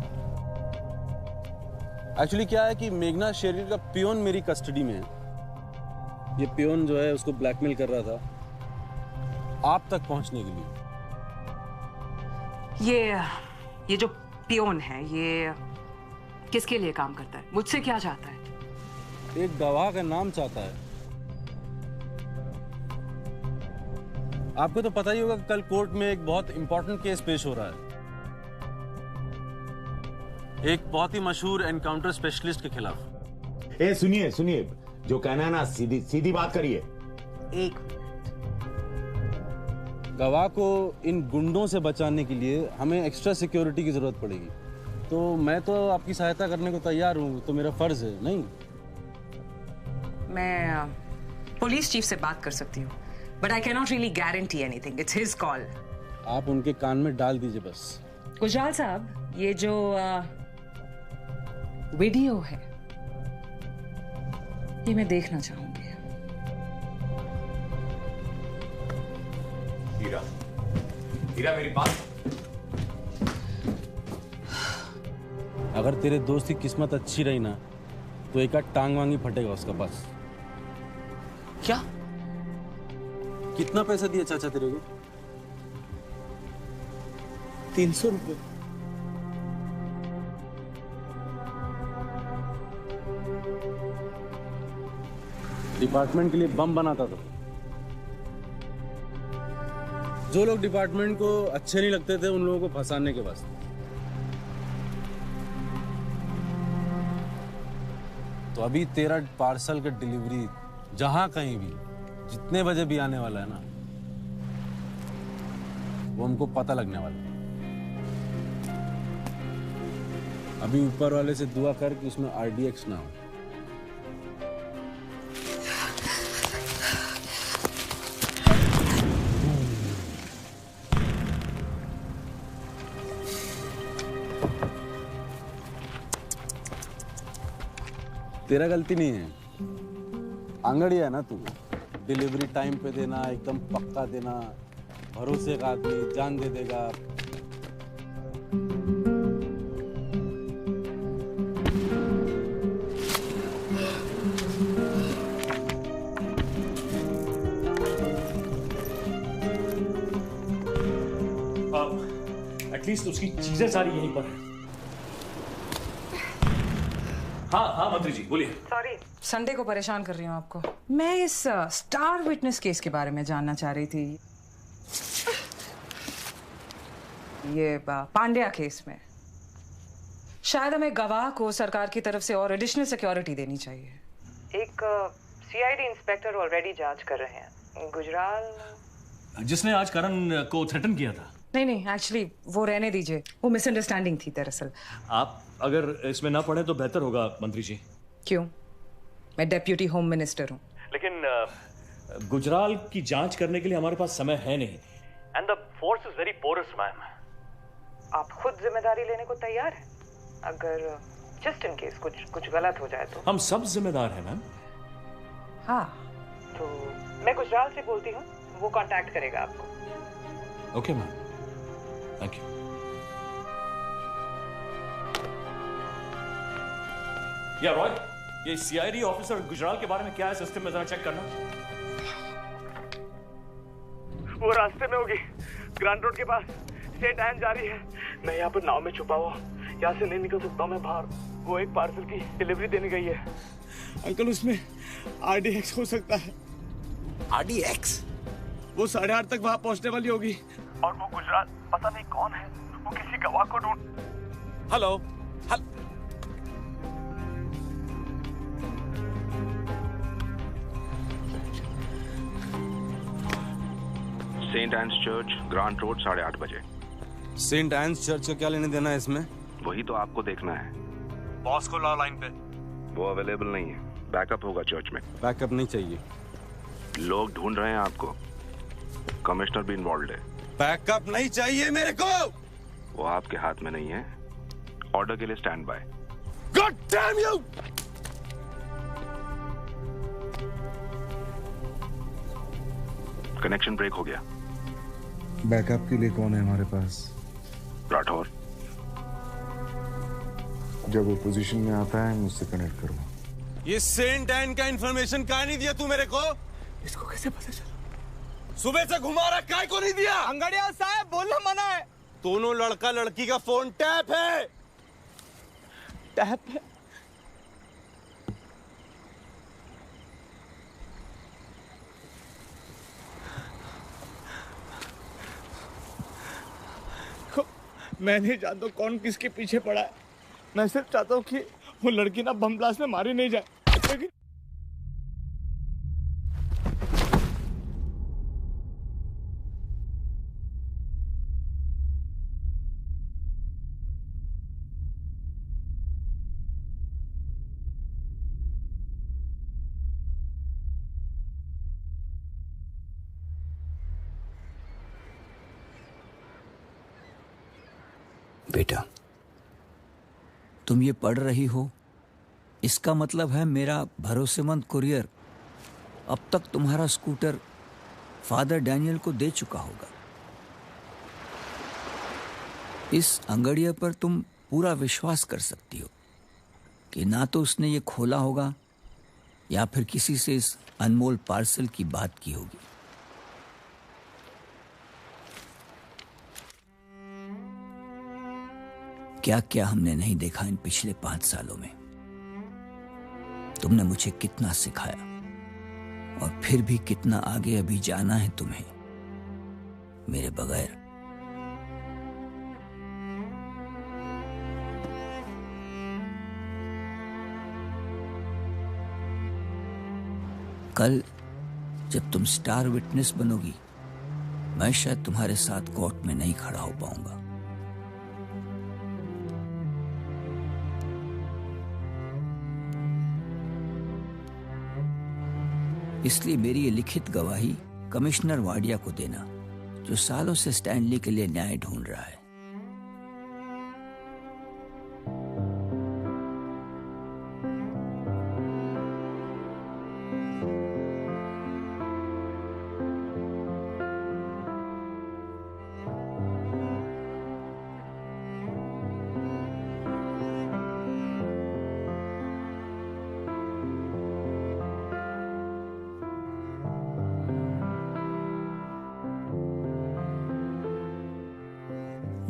एक्चुअली क्या है कि मेघना शेरगिल का पियोन मेरी कस्टडी में है। ये पियोन जो है उसको ब्लैकमेल कर रहा था आप तक पहुंचने के लिए। ये जो पियोन है, ये किसके लिए काम करता है? मुझसे क्या चाहता है? एक गवाह का नाम चाहता है। आपको तो पता ही होगा कि कल कोर्ट में एक बहुत इंपॉर्टेंट केस पेश हो रहा है, एक बहुत ही मशहूर एनकाउंटर स्पेशलिस्ट के खिलाफ। ए सुनिए सुनिए, जो कहना है ना सीधी सीधी बात करिए। एक गवाह को इन गुंडों से बचाने के लिए हमें एक्स्ट्रा सिक्योरिटी की जरूरत पड़ेगी, तो मैं तो आपकी सहायता करने को तैयार हूं, तो मेरा फर्ज है। नहीं, मैं पुलिस चीफ से बात कर सकती हूँ, but I cannot really guarantee anything. It's his call. आप उनके कान में डाल दीजिए बस। गुजराल साहब, ये जो वीडियो है ये मैं देखना चाहूंगी। हीरा, हीरा मेरी बात। अगर तेरे दोस्त की किस्मत अच्छी रही ना तो एक आध टांग वांगी फटेगा उसका बस। क्या? कितना पैसा दिया चाचा तेरे को? 300 रुपए। डिपार्टमेंट के लिए बम बनाता था। जो लोग डिपार्टमेंट को अच्छे नहीं लगते थे उन लोगों को फंसाने के वास्ते। तो अभी तेरा पार्सल का डिलीवरी जहां कहीं भी जितने बजे भी आने वाला है ना, वो हमको पता लगने वाला है। अभी ऊपर वाले से दुआ कर कि उसमें RDX ना हो। तेरा गलती नहीं है, आंगड़िया है ना तू। डिलीवरी टाइम पे देना, एकदम पक्का देना, भरोसे का आदमी, जान दे देगा। एटलीस्ट उसकी चीजें सारी यहीं पर हैं। हाँ हाँ मंत्री जी बोलिए। सॉरी, संडे को परेशान कर रही हूँ आपको। मैं इस स्टार विटनेस केस के बारे में जानना चाह रही थी। ये पांड्या केस में शायद हमें गवाह को सरकार की तरफ से और एडिशनल सिक्योरिटी देनी चाहिए। एक सीआईडी इंस्पेक्टर ऑलरेडी जांच कर रहे हैं। गुजराल जिसने आज करण को थ्रेटन किया था। नहीं, एक्चुअली वो रहने दीजिए, वो मिसअंडरस्टैंडिंग थी दरअसल। आप अगर इसमें ना पढ़े तो बेहतर होगा मंत्री जी। क्यों? मैं डेप्यूटी होम मिनिस्टर हूँ। लेकिन गुजराल की जांच करने के लिए हमारे पास समय है नहीं। And the force is very porous ma'am. आप खुद जिम्मेदारी लेने को तैयार हैं? अगर जस्ट इन केस कुछ गलत हो जाए तो? हम सब जिम्मेदार हैं मैम। हाँ, तो मैं गुजराल से बोलती हूँ, वो कांटेक्ट करेगा आपको। Okay ma'am, thank you. या रॉय, ये सीआईडी ऑफिसर गुजराल के बारे में क्या है सिस्टम में, जरा चेक करना। वो रास्ते में होगी, ग्रांड रोड के पास। स्टेट आयन जा रही है। मैं यहाँ पर नाव में छुपा हुआ, यहाँ से नहीं निकल सकता मैं बाहर। वो एक पार्सल की डिलीवरी देने गई है। अंकल, उसमें RDX हो सकता है। RDX? वो 8:30 तक वहां पहुंचने वाली होगी। और वो गुजराल पता नहीं कौन है, वो किसी गवाह को ढूंढ। Hello. Saint Anne's church, Grant road, 8:30 बजे। सेंट एन्स चर्च को क्या लेने देना है इसमें? वही तो आपको देखना है। बॉस को लाओ लाइन पे। वो अवेलेबल नहीं है, बैकअप होगा चर्च में। बैकअप नहीं चाहिए। लोग ढूंढ रहे हैं आपको, कमिश्नर भी इन्वॉल्व है। बैकअप नहीं चाहिए मेरे को। वो आपके हाथ में नहीं है। ऑर्डर के लिए stand by. God damn you! Connection break हो गया। बैकअप के लिए कौन है हमारे पास? राठौर। जब वो पोजीशन में आता है मुझसे कनेक्ट करो। ये सेंट एन का इंफॉर्मेशन कहाँ नहीं दिया तू मेरे को? इसको कैसे पता चला? सुबह से घुमा रहा, काय को नहीं दिया? अंगड़िया साहब, बोलना मना है। दोनों लड़का लड़की का फोन टैप है। टैप है? मैं नहीं जानता कौन किसके पीछे पड़ा है। मैं सिर्फ चाहता हूँ कि वो लड़की ना बम ब्लास्ट में मारी नहीं जाए। लेकिन बेटा, तुम ये पढ़ रही हो, इसका मतलब है मेरा भरोसेमंद कुरियर अब तक तुम्हारा स्कूटर फादर डैनियल को दे चुका होगा। इस अंगड़िया पर तुम पूरा विश्वास कर सकती हो कि ना तो उसने ये खोला होगा या फिर किसी से इस अनमोल पार्सल की बात की होगी। क्या क्या हमने नहीं देखा इन पिछले 5 सालों में। तुमने मुझे कितना सिखाया और फिर भी कितना आगे अभी जाना है तुम्हें मेरे बगैर। कल जब तुम स्टार विटनेस बनोगी, मैं शायद तुम्हारे साथ कोर्ट में नहीं खड़ा हो पाऊंगा। इसलिए मेरी ये लिखित गवाही कमिश्नर वाडिया को देना, जो सालों से स्टैनली के लिए न्याय ढूंढ रहा है।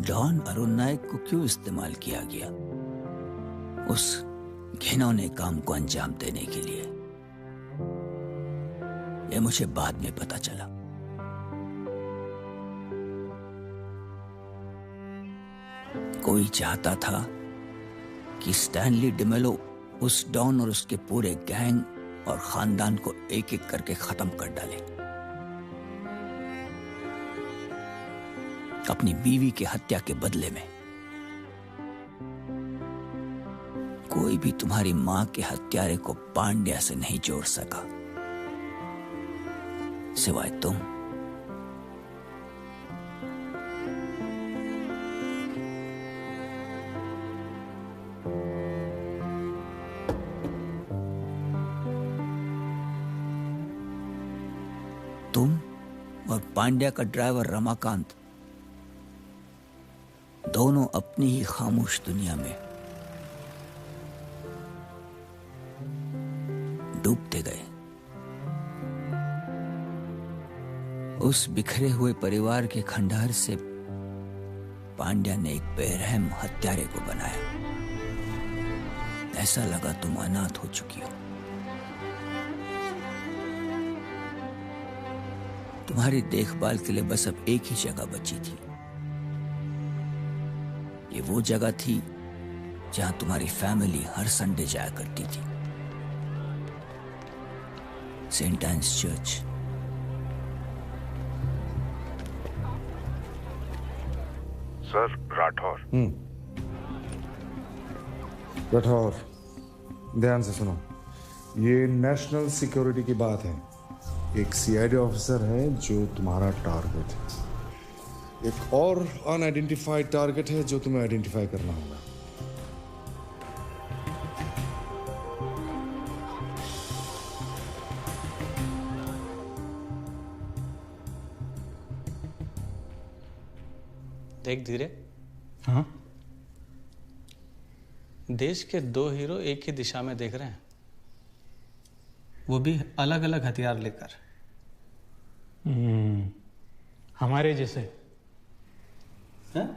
डॉन अरुण नायक को क्यों इस्तेमाल किया गया उस घिनौने काम को अंजाम देने के लिए, यह मुझे बाद में पता चला। कोई चाहता था कि स्टैनली डिमेलो उस डॉन और उसके पूरे गैंग और खानदान को एक एक करके खत्म कर डाले। अपनी बीवी की हत्या के बदले में कोई भी तुम्हारी मां के हत्यारे को पांड्या से नहीं जोड़ सका सिवाय तुम। तुम और पांड्या का ड्राइवर रमाकांत दोनों अपनी ही खामोश दुनिया में डूबते गए। उस बिखरे हुए परिवार के खंडहर से पांड्या ने एक बेरहम हत्यारे को बनाया। ऐसा लगा तुम अनाथ हो चुकी हो। तुम्हारी देखभाल के लिए बस अब एक ही जगह बची थी। ये वो जगह थी जहां तुम्हारी फैमिली हर संडे जाया करती थी, saint Anne's church. Sir Rathore. Rathore, ध्यान से सुनो, ये नेशनल सिक्योरिटी की बात है। एक सीआईडी ऑफिसर है जो तुम्हारा टारगेट है। एक और अनआइडेंटिफाइड टारगेट है जो तुम्हें आइडेंटिफाई करना होगा। देख धीरे, हाँ? देश के दो हीरो एक ही दिशा में देख रहे हैं, वो भी अलग अलग हथियार लेकर। हमारे जैसे हैं?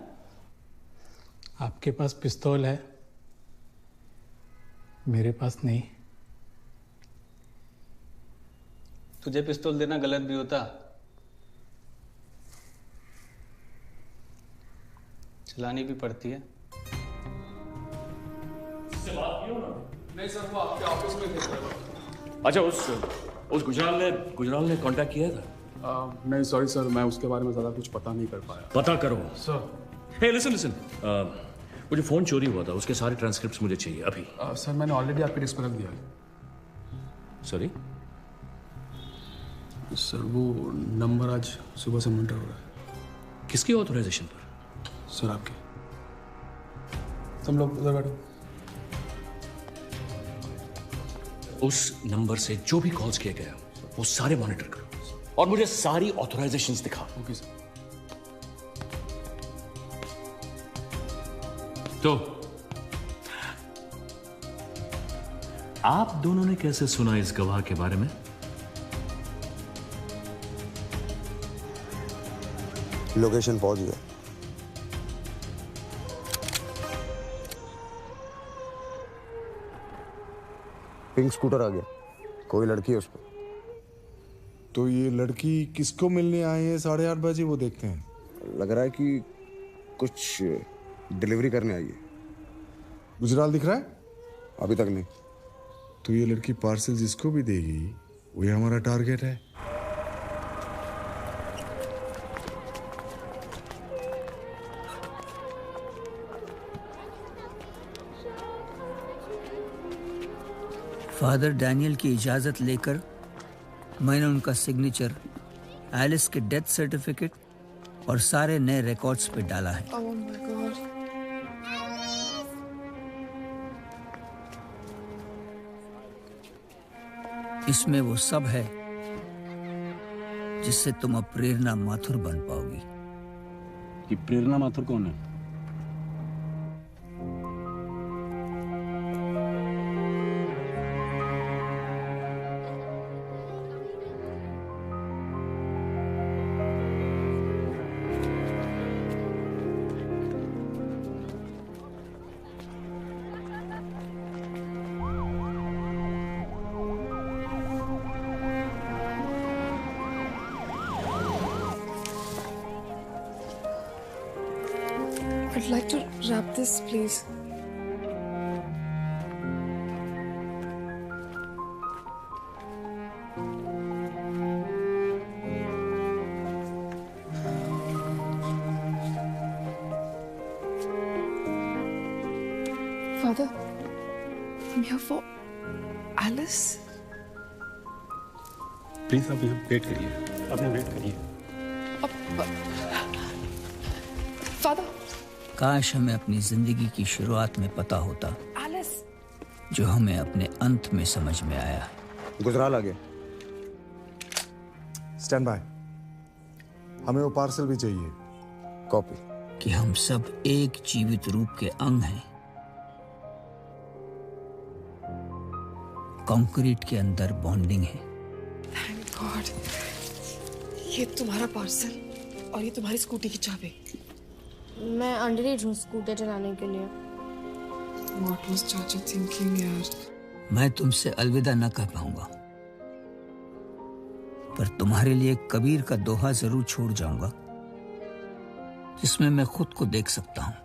आपके पास पिस्तौल है, मेरे पास नहीं। तुझे पिस्तौल देना गलत भी होता, चलानी भी पड़ती है। इससे बात की हो ना? नहीं सर, वो आपके ऑफिस में देख रहा था। अच्छा, उस गुजराल ने कांटेक्ट किया था? नहीं सॉरी सर, मैं उसके बारे में ज्यादा कुछ पता नहीं कर पाया। पता करो सर। हे लिसन, मुझे फोन चोरी हुआ था, उसके सारे ट्रांसक्रिप्ट्स मुझे चाहिए अभी। सर मैंने ऑलरेडी आपके डिस्क पर रख दिया है। सॉरी सर, वो नंबर आज सुबह से मॉनिटर हो रहा है। किसकी ऑथराइजेशन पर? सर आपके। तुम लोग उधर बैठो। उस नंबर से जो भी कॉल्स किए गए वो सारे मॉनिटर करो और मुझे सारी ऑथराइजेशंस दिखा। Okay sir. तो आप दोनों ने कैसे सुना इस गवाह के बारे में? लोकेशन पहुंच गया। पिंक स्कूटर आ गया, कोई लड़की है उस पर। तो ये लड़की किसको मिलने आए हैं 8:30 बजे, वो देखते हैं। लग रहा है कि कुछ डिलीवरी करने आई है। गुजराल दिख रहा है? अभी तक नहीं। तो ये लड़की पार्सल जिसको भी देगी वही हमारा टारगेट है। फादर डैनियल की इजाज़त लेकर मैंने उनका सिग्नेचर एलिस के डेथ सर्टिफिकेट और सारे नए रिकॉर्ड्स पे डाला है। Oh my God. इसमें वो सब है जिससे तुम अब प्रेरणा माथुर बन पाओगी। कि प्रेरणा माथुर कौन है? I'd like to wrap this, please. Father, I'm here for Alice. Please आप वेट करिए, आपने वेट करिए। Father. काश हमें अपनी जिंदगी की शुरुआत में पता होता Alice. जो हमें अपने अंत में समझ में आया। गुजराल आ गया। Stand by. हमें वो पार्सल भी चाहिए। कॉपी। कि हम सब एक जीवित रूप के अंग हैं। कंक्रीट के अंदर बॉन्डिंग है। Thank God. ये तुम्हारा पार्सल और ये तुम्हारी स्कूटी की चाबी। मैं अंडरएज हूँ स्कूटर चलाने के लिए। What was चाचा thinking यार? मैं तुमसे अलविदा न कह पाऊंगा, पर तुम्हारे लिए कबीर का दोहा जरूर छोड़ जाऊंगा, जिसमें मैं खुद को देख सकता हूं।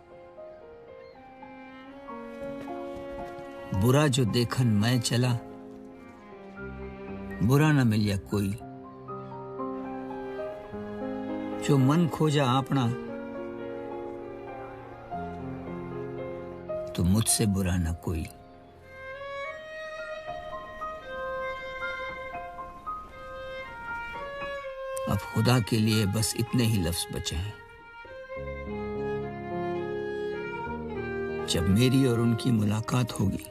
बुरा जो देखन मैं चला, बुरा न मिलिया कोई। जो मन खोजा अपना, तो मुझसे बुरा न कोई। अब खुदा के लिए बस इतने ही लफ्ज बचे हैं। जब मेरी और उनकी मुलाकात होगी,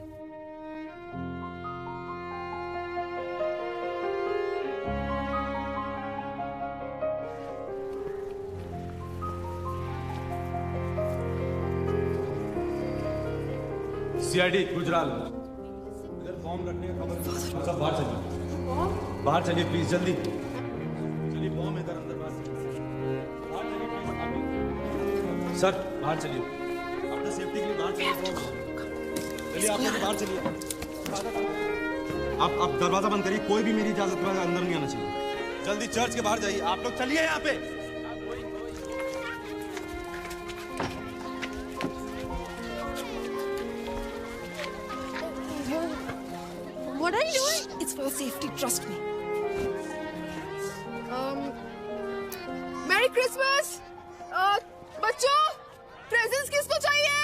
सीआईडी गुजराल, इधर फॉर्म रखने का खबर। सब बाहर चलिए, बाहर चलिए प्लीज, जल्दी चलिए। फॉर्म इधर अंदर बाहर चलिए प्लीज। सर बाहर चलिए, अपने सेफ्टी के लिए बाहर चलिए। चलिए आप लोग बाहर चलिए। आप दरवाजा बंद करिए, कोई भी मेरी इजाजत के बाद अंदर नहीं आना चाहिए। जल्दी चर्च के बाहर जाइए, आप लोग चलिए यहाँ पे। What are you doing? It's for your safety, trust me. Merry Christmas! बच्चों, presents किसको चाहिए?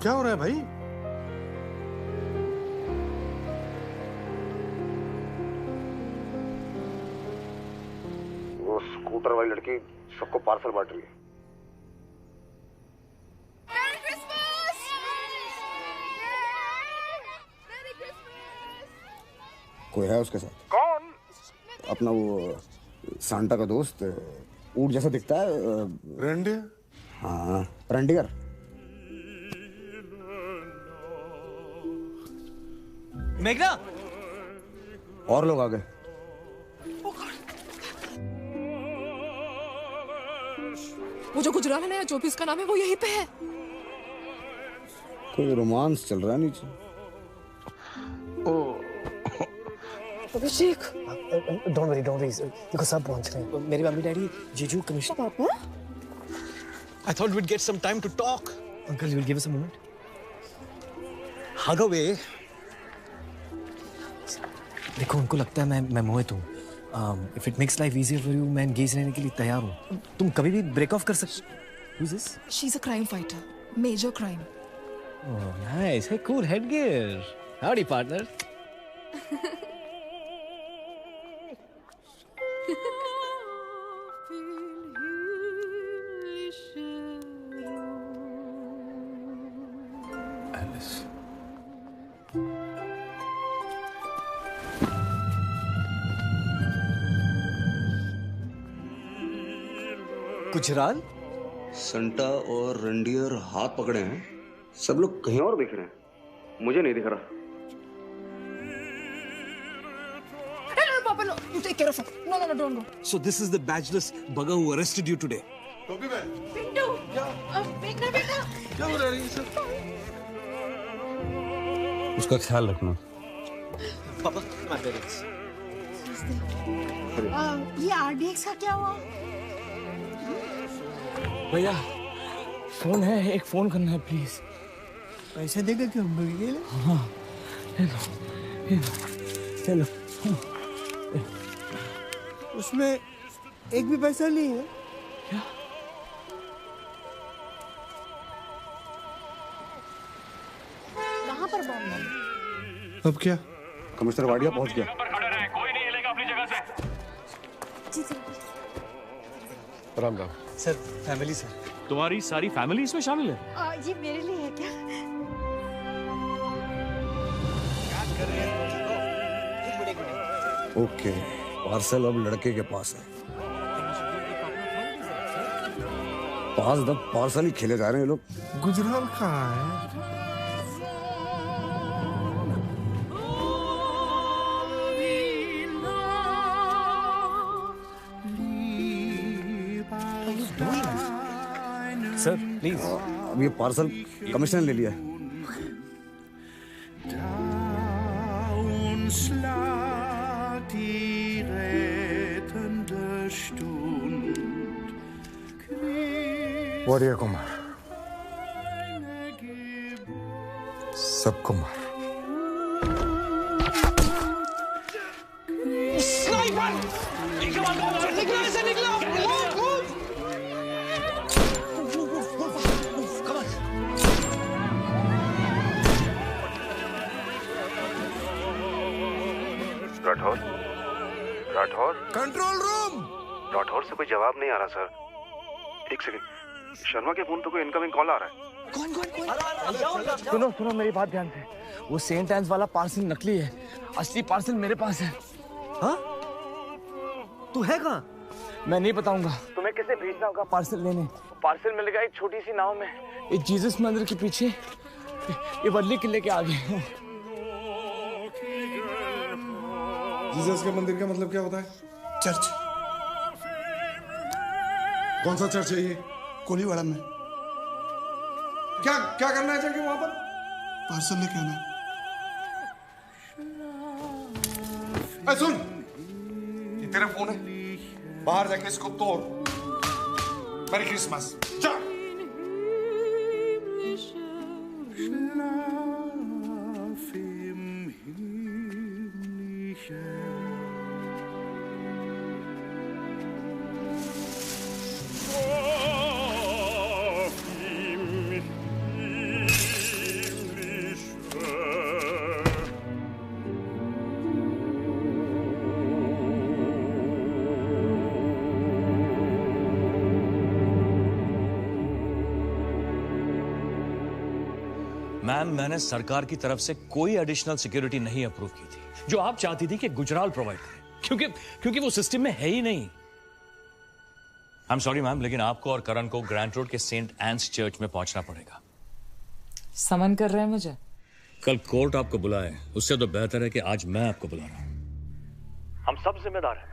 क्या हो रहा है भाई? वो स्कूटर वाली लड़की सबको पार्सल बांट रही है। कोई है उसके साथ? कौन? अपना वो सांता का दोस्त, ऊँट जैसा दिखता है। रेंडियर? हाँ, रेंडियर। मेघना, और लोग आ गए। वो जो गुजराल है ना, जो भी उसका नाम है, वो यहीं पे है। कोई रोमांस चल रहा है नीचे। अभिषेक, डोंट वरी देखो सब पहुंच रहे हैं। मेरे मम्मी डैडी, जीजू, कमिश्नर। पापा, I thought we'd get some time to talk. Uncle, you will give us a moment. Hug away. देखो उनको लगता है मैं मोहित हूँ। If it makes life easier for you, मैं engage रहने के लिए तैयार हूँ। तुम कभी भी break off कर सकते। Who's this? she's a crime fighter, major crime. Oh, nice. Hey, cool headgear. Howdy, partner. Alice. Gujral? संटा और रेंडियर हाथ पकड़े हैं। सब लोग कहीं और दिख रहे हैं, मुझे नहीं दिख रहा। No, Papa, no. You take care of her. No, don't go. So this is the badgeless bugger who arrested you today. Pintu. Meghna, बेटा. क्या हो रहा है ये सब? उसका ख्याल रखना। Papa, my parents. ये RDX का क्या हुआ? भैया, फोन है, एक फोन करना है प्लीज। पैसे देगा क्यों? हाँ, चलो। उसमें एक भी पैसा नहीं है। क्या? कहाँ पर बॉम्ब है? अब क्या? कमिश्नर वाडिया पहुंच गया। कोई नहीं हिलेगा अपनी जगह से। जी sir. Ram Ram. Sir family sir. तुम्हारी सारी फैमिली इसमें शामिल है? ये मेरे लिए है क्या? ओके, पार्सल अब लड़के के पास है। 5-10 पार्सल ही खेले जा रहे हैं लोग। गुजराल कहाँ है? Sir please. अब ये पार्सल कमिश्नर ने ले लिया है। वाडिया को मार, सबको मार। Rathore, Rathore, control room. राठौर से कोई जवाब नहीं आ रहा सर। एक सेकंड, शर्मा के फोन पे कोई इनकमिंग कॉल आ रहा है। सुनो सुनो मेरी बात ध्यान से। वो सेंट एंस वाला पार्सल नकली है, असली पार्सल मेरे पास है। हाँ? तू है कहाँ? मैं नहीं बताऊंगा। तुम्हें किसे भेजना होगा पार्सल लेने? पार्सल मिलेगा एक छोटी सी नाव में, एक जीसस मंदिर के पीछे, ये वर्ली किले के आगे। जीसस के मंदिर का मतलब क्या होता है? चर्च। कौन सा चर्च है ये? कोलीवाड़ा में। क्या क्या करना है जाके वहां पर? पार्सल लेके आना। सुन, ये तेरा फोन है, बाहर जाके इसको तोड़। Merry Christmas. जा। मैम, मैंने सरकार की तरफ से कोई एडिशनल सिक्योरिटी नहीं अप्रूव की थी, जो आप चाहती थी कि गुजराल प्रोवाइड करे, क्योंकि वो सिस्टम में है ही नहीं। आई एम सॉरी मैम, लेकिन आपको और करण को ग्रैंड रोड के सेंट एंस चर्च में पहुंचना पड़ेगा। समन कर रहे हैं मुझे? कल कोर्ट आपको बुलाए, उससे तो बेहतर है कि आज मैं आपको बुला रहा हूं। हम सब जिम्मेदार हैं।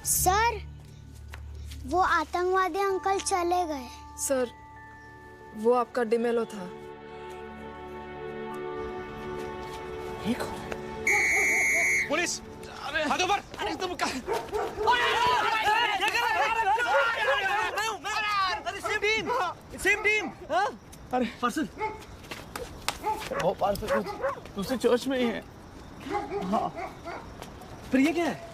सर, वो आतंकवादी अंकल चले गए। सर, वो आपका डिमेलो था। पुलिस! हाथों पर! अरे तुम सेम टीम। अरे पार्सल, वो पार्सल दूसरे चर्च में ही है। हाँ, पर ये क्या है?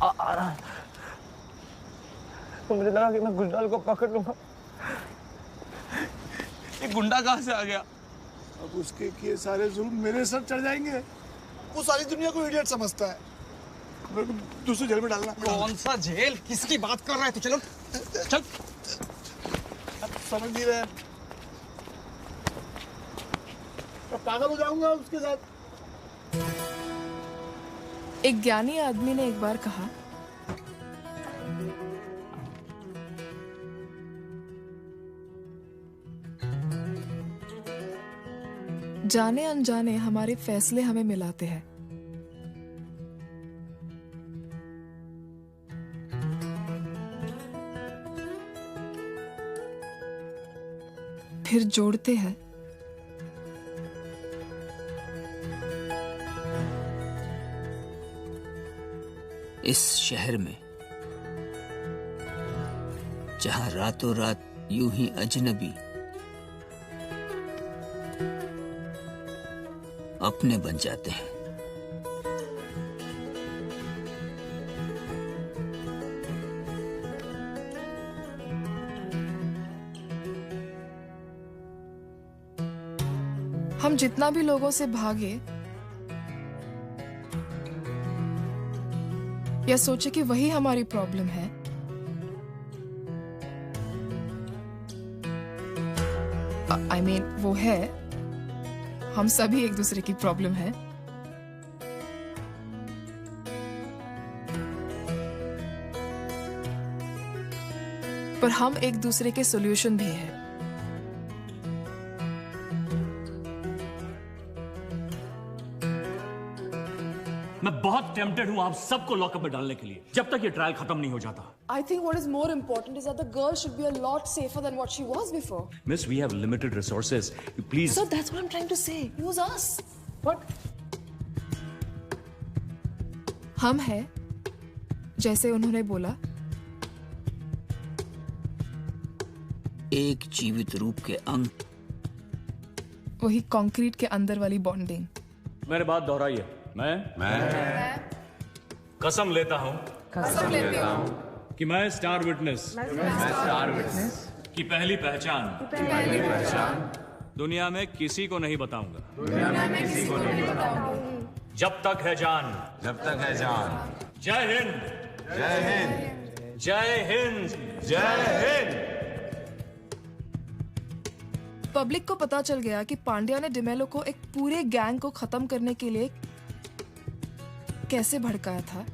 आ रहा है। तो मुझे लगा कि मैं गुजराल को पकड़ लूंगा। ये गुंडा कहाँ से आ गया? अब उसके किए सारे जुल्म मेरे सर चढ़ जाएंगे। वो सारी दुनिया को इडियट समझता है। मेरे को दूसरी जेल में डालना। कौन सा जेल? किसकी बात कर रहा है? तो चलो चल। समझ नहीं रहे। पागल हो जाऊंगा उसके साथ। एक ज्ञानी आदमी ने एक बार कहा, जाने अनजाने हमारे फैसले हमें मिलाते हैं। फिर जोड़ते हैं। इस शहर में जहां रातों रात यूं ही अजनबी अपने बन जाते हैं। हम जितना भी लोगों से भागे या सोचे कि वही हमारी प्रॉब्लम है, I mean, वो है, हम सभी एक दूसरे की प्रॉब्लम है। पर हम एक दूसरे के सॉल्यूशन भी हैं। मैं बहुत टेम्प्टेड हूं आप सबको लॉकअप में डालने के लिए, जब तक ये ट्रायल खत्म नहीं हो जाता। I think what is more important is that the girl should be a lot safer than what she was before. Miss, we have limited resources. You please. So that's what I'm trying to say. Use us. What? हम हैं, जैसे उन्होंने बोला, एक जीवित रूप के अंग, वही कंक्रीट के अंदर वाली बॉन्डिंग। मेरे बात दोहराइए। मैं कसम लेता हूँ कि मैं स्टार विटनेस की पहली पहचान दुनिया में किसी को नहीं बताऊंगा। जब तक है जान। जय हिंद। जय हिंद। पब्लिक को पता चल गया कि पांड्या ने डिमेलो को एक पूरे गैंग को खत्म करने के लिए कैसे भड़काया था।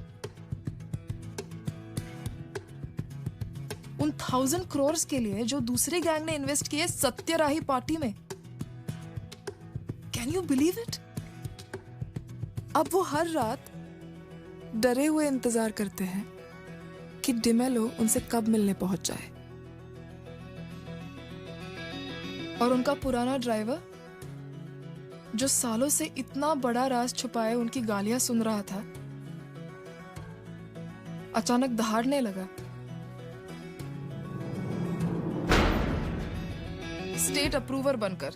उन 1000 करोड़ के लिए जो दूसरे गैंग ने इन्वेस्ट किए सत्यराही पार्टी में। Can you believe it? अब वो हर रात डरे हुए इंतजार करते हैं कि डिमेलो उनसे कब मिलने पहुंच जाए। और उनका पुराना ड्राइवर जो सालों से इतना बड़ा राज छुपाए उनकी गालियां सुन रहा था, अचानक दहाड़ने लगा। स्टेट अप्रूवर बनकर।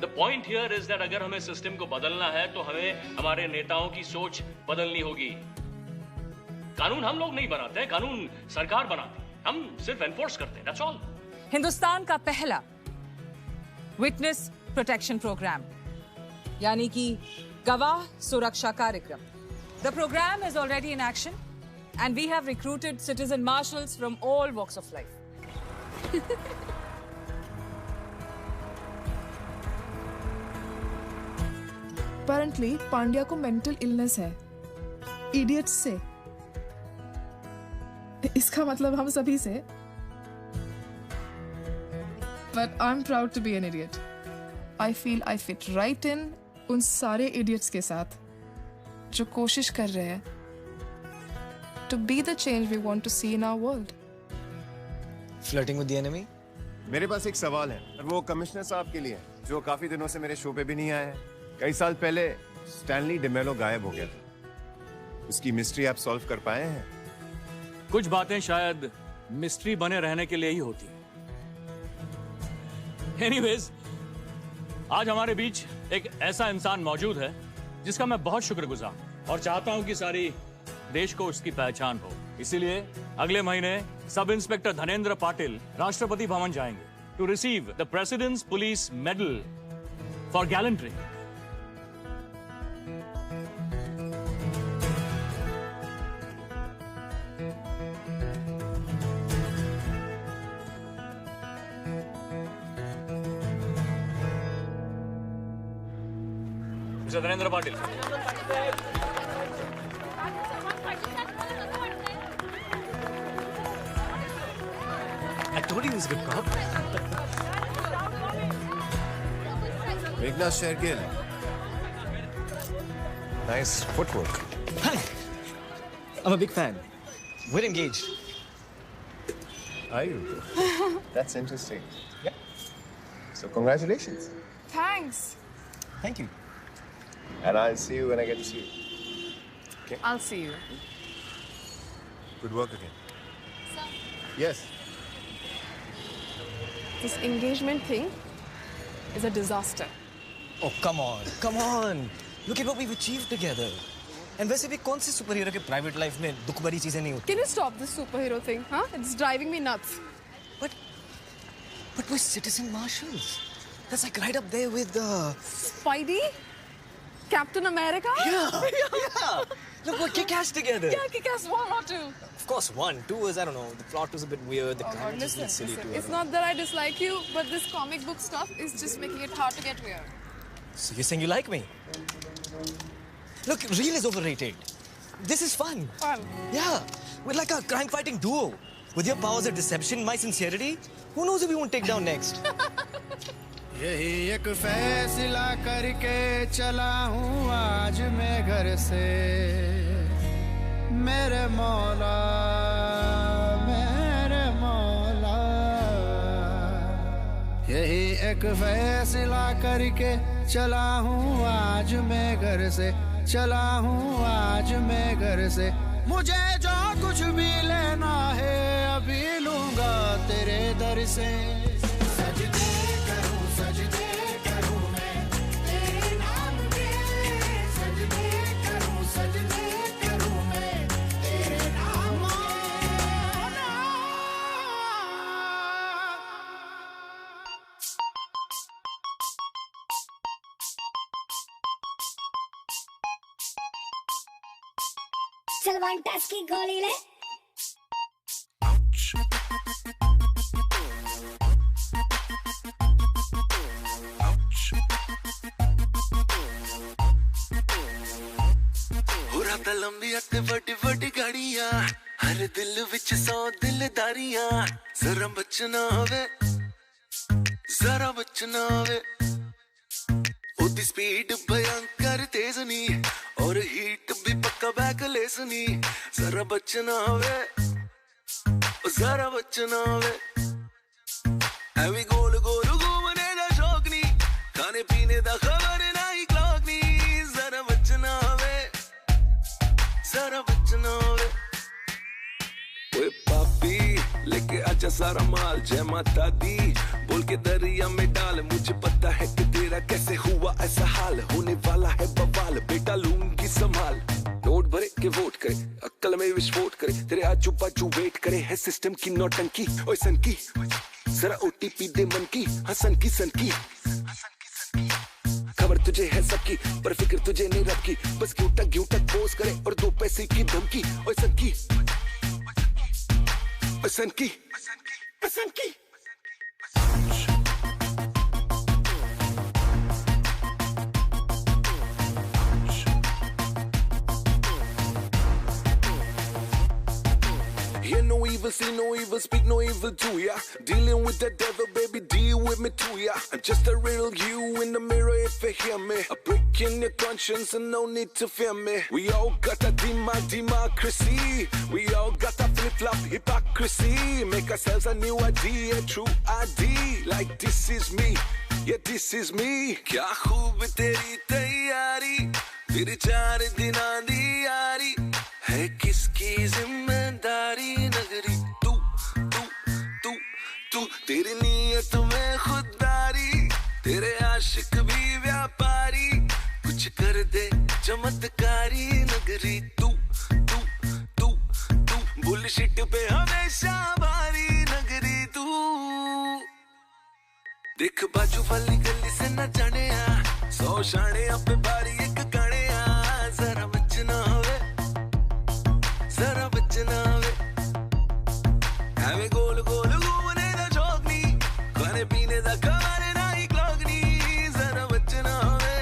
The point here is that अगर हमें सिस्टम को बदलना है तो हमें हमारे नेताओं की सोच बदलनी होगी। कानून हम लोग नहीं बनाते हैं, कानून सरकार बनाती है, हम सिर्फ एनफोर्स करते हैं, that's all। हिंदुस्तान का पहला विटनेस प्रोटेक्शन प्रोग्राम यानी कि गवाह सुरक्षा कार्यक्रम। The program is already in action and we have recruited citizen marshals from all walks of life. Apparently Pandya को मेंटल इलनेस है, इडियट्स से। इसका मतलब हम सभी से। But I'm proud to be an idiot. I feel I fit right in उन सारे idiots के साथ जो कोशिश कर रहे हैं to be the change we want to see in our world. Flirting with the enemy? मेरे पास एक सवाल है, वो कमिश्नर साहब के लिए, जो काफी दिनों से मेरे शो पे भी नहीं आए हैं। कई साल पहले स्टैनली डिमेलो गायब हो गया था, उसकी मिस्ट्री आप सॉल्व कर पाए हैं? कुछ बातें शायद मिस्ट्री बने रहने के लिए ही होती हैं। एनीवेज, आज हमारे बीच एक ऐसा इंसान मौजूद है जिसका मैं बहुत शुक्रगुजार हूं और चाहता हूं कि सारी देश को उसकी पहचान हो। इसीलिए अगले महीने सब इंस्पेक्टर धनेंद्र पाटिल राष्ट्रपति भवन जाएंगे to receive the president's police medal for gallantry. Mister Dhanendra Patil. I told you he was a good cop. Ignace Shergill. Nice footwork. Hi. I'm a big fan. We're engaged. Are you? That's interesting. Yeah. So congratulations. Thanks. Thank you. And I'll see you when I get to see you. Okay? I'll see you. Good work again. Sir. Yes. This engagement thing is a disaster. Oh, come on. Come on. Look at what we've achieved together. And वैसे भी कौन सी सुपरहीरो के प्राइवेट लाइफ में दुख भरी चीजें नहीं होती? Can you stop this superhero thing? Huh? It's driving me nuts. But we're citizen marshals. That's like right up there with Spidey? Captain America? Yeah. Look, we're kick-ass together. Yeah, kick-ass 1 or 2. Of course, 1. 2 is, I don't know, the plot was a bit weird, the characters Listen, were silly too. it's not that I dislike you, but this comic book stuff is just making it hard to get weird. So you're saying you like me? Look, real is overrated. This is fun. Fun? Yeah. We're like a crime-fighting duo. With your powers of deception, my sincerity, who knows who we won't take down next? यही एक फैसला करके चला हूँ आज मैं घर से मेरे मौला यही एक फैसला करके चला हूँ आज मैं घर से चला हूँ आज मैं घर से मुझे जो कुछ भी लेना है अभी लूंगा तेरे दर से चल 1 टच की गोली ले हो रात लंबी ते बड़ी बड़ी गाड़ियां हर दिल विच 100 दिलदारियां जरा बचना वे ओदी स्पीड भयंकर तेज नी और हीट भी पक्का बैकलेस नी जरा बचना वे एवी गोल गोल घूमने दा शौक नी खाने पीने दा खबर नहीं क्लॉक नी जरा बचना वे ओए पापी लेके आजा सारा माल जय माता दी बोल के दरिया में डाल मुझे पता है कि तेरा कैसे हुआ ऐसा हाल होने वाला है बवाल बेटा लूंगी संभाल नोट भरे के वोट करे अक्ल में विस्फोट करे तेरे आजू बाजू वेट करे है सिस्टम की नौटंकी ओए सन की जरा ओटीपी दे मन की सन की खबर तुझे है सबकी पर फिक्र तुझे नहीं रखी बस क्यों तक पोज करे और 2 पैसे की धमकी ओए सन की Hear no evil, see no evil, speak no evil to ya. Dealing with the devil, baby, deal with me too, ya. I'm just a real you in the mirror if you hear me. A break in your conscience and no need to fear me. We all got a democracy. We all got a flip-flop hypocrisy. Make ourselves a new ID, a true ID. Like this is me, yeah this is me. Kya khoob teri taiyari, fir 4 dina di yaari. है किसकी जिम्मेदारी नगरी तू तेरी नीयत में खुददारी तेरे आशिक भी व्यापारी कुछ कर दे चमत्कारी नगरी तू बुलशिट पे हमेशा भारी नगरी तू देख बाजू वाली गली से न जाने 100 शाने पे भारी एक गाने जरा बचना वे हमें गोल गोल घूमने दा शौक नी खाने पीने दा खबर नहीं क्लॉक नी जरा बचना वे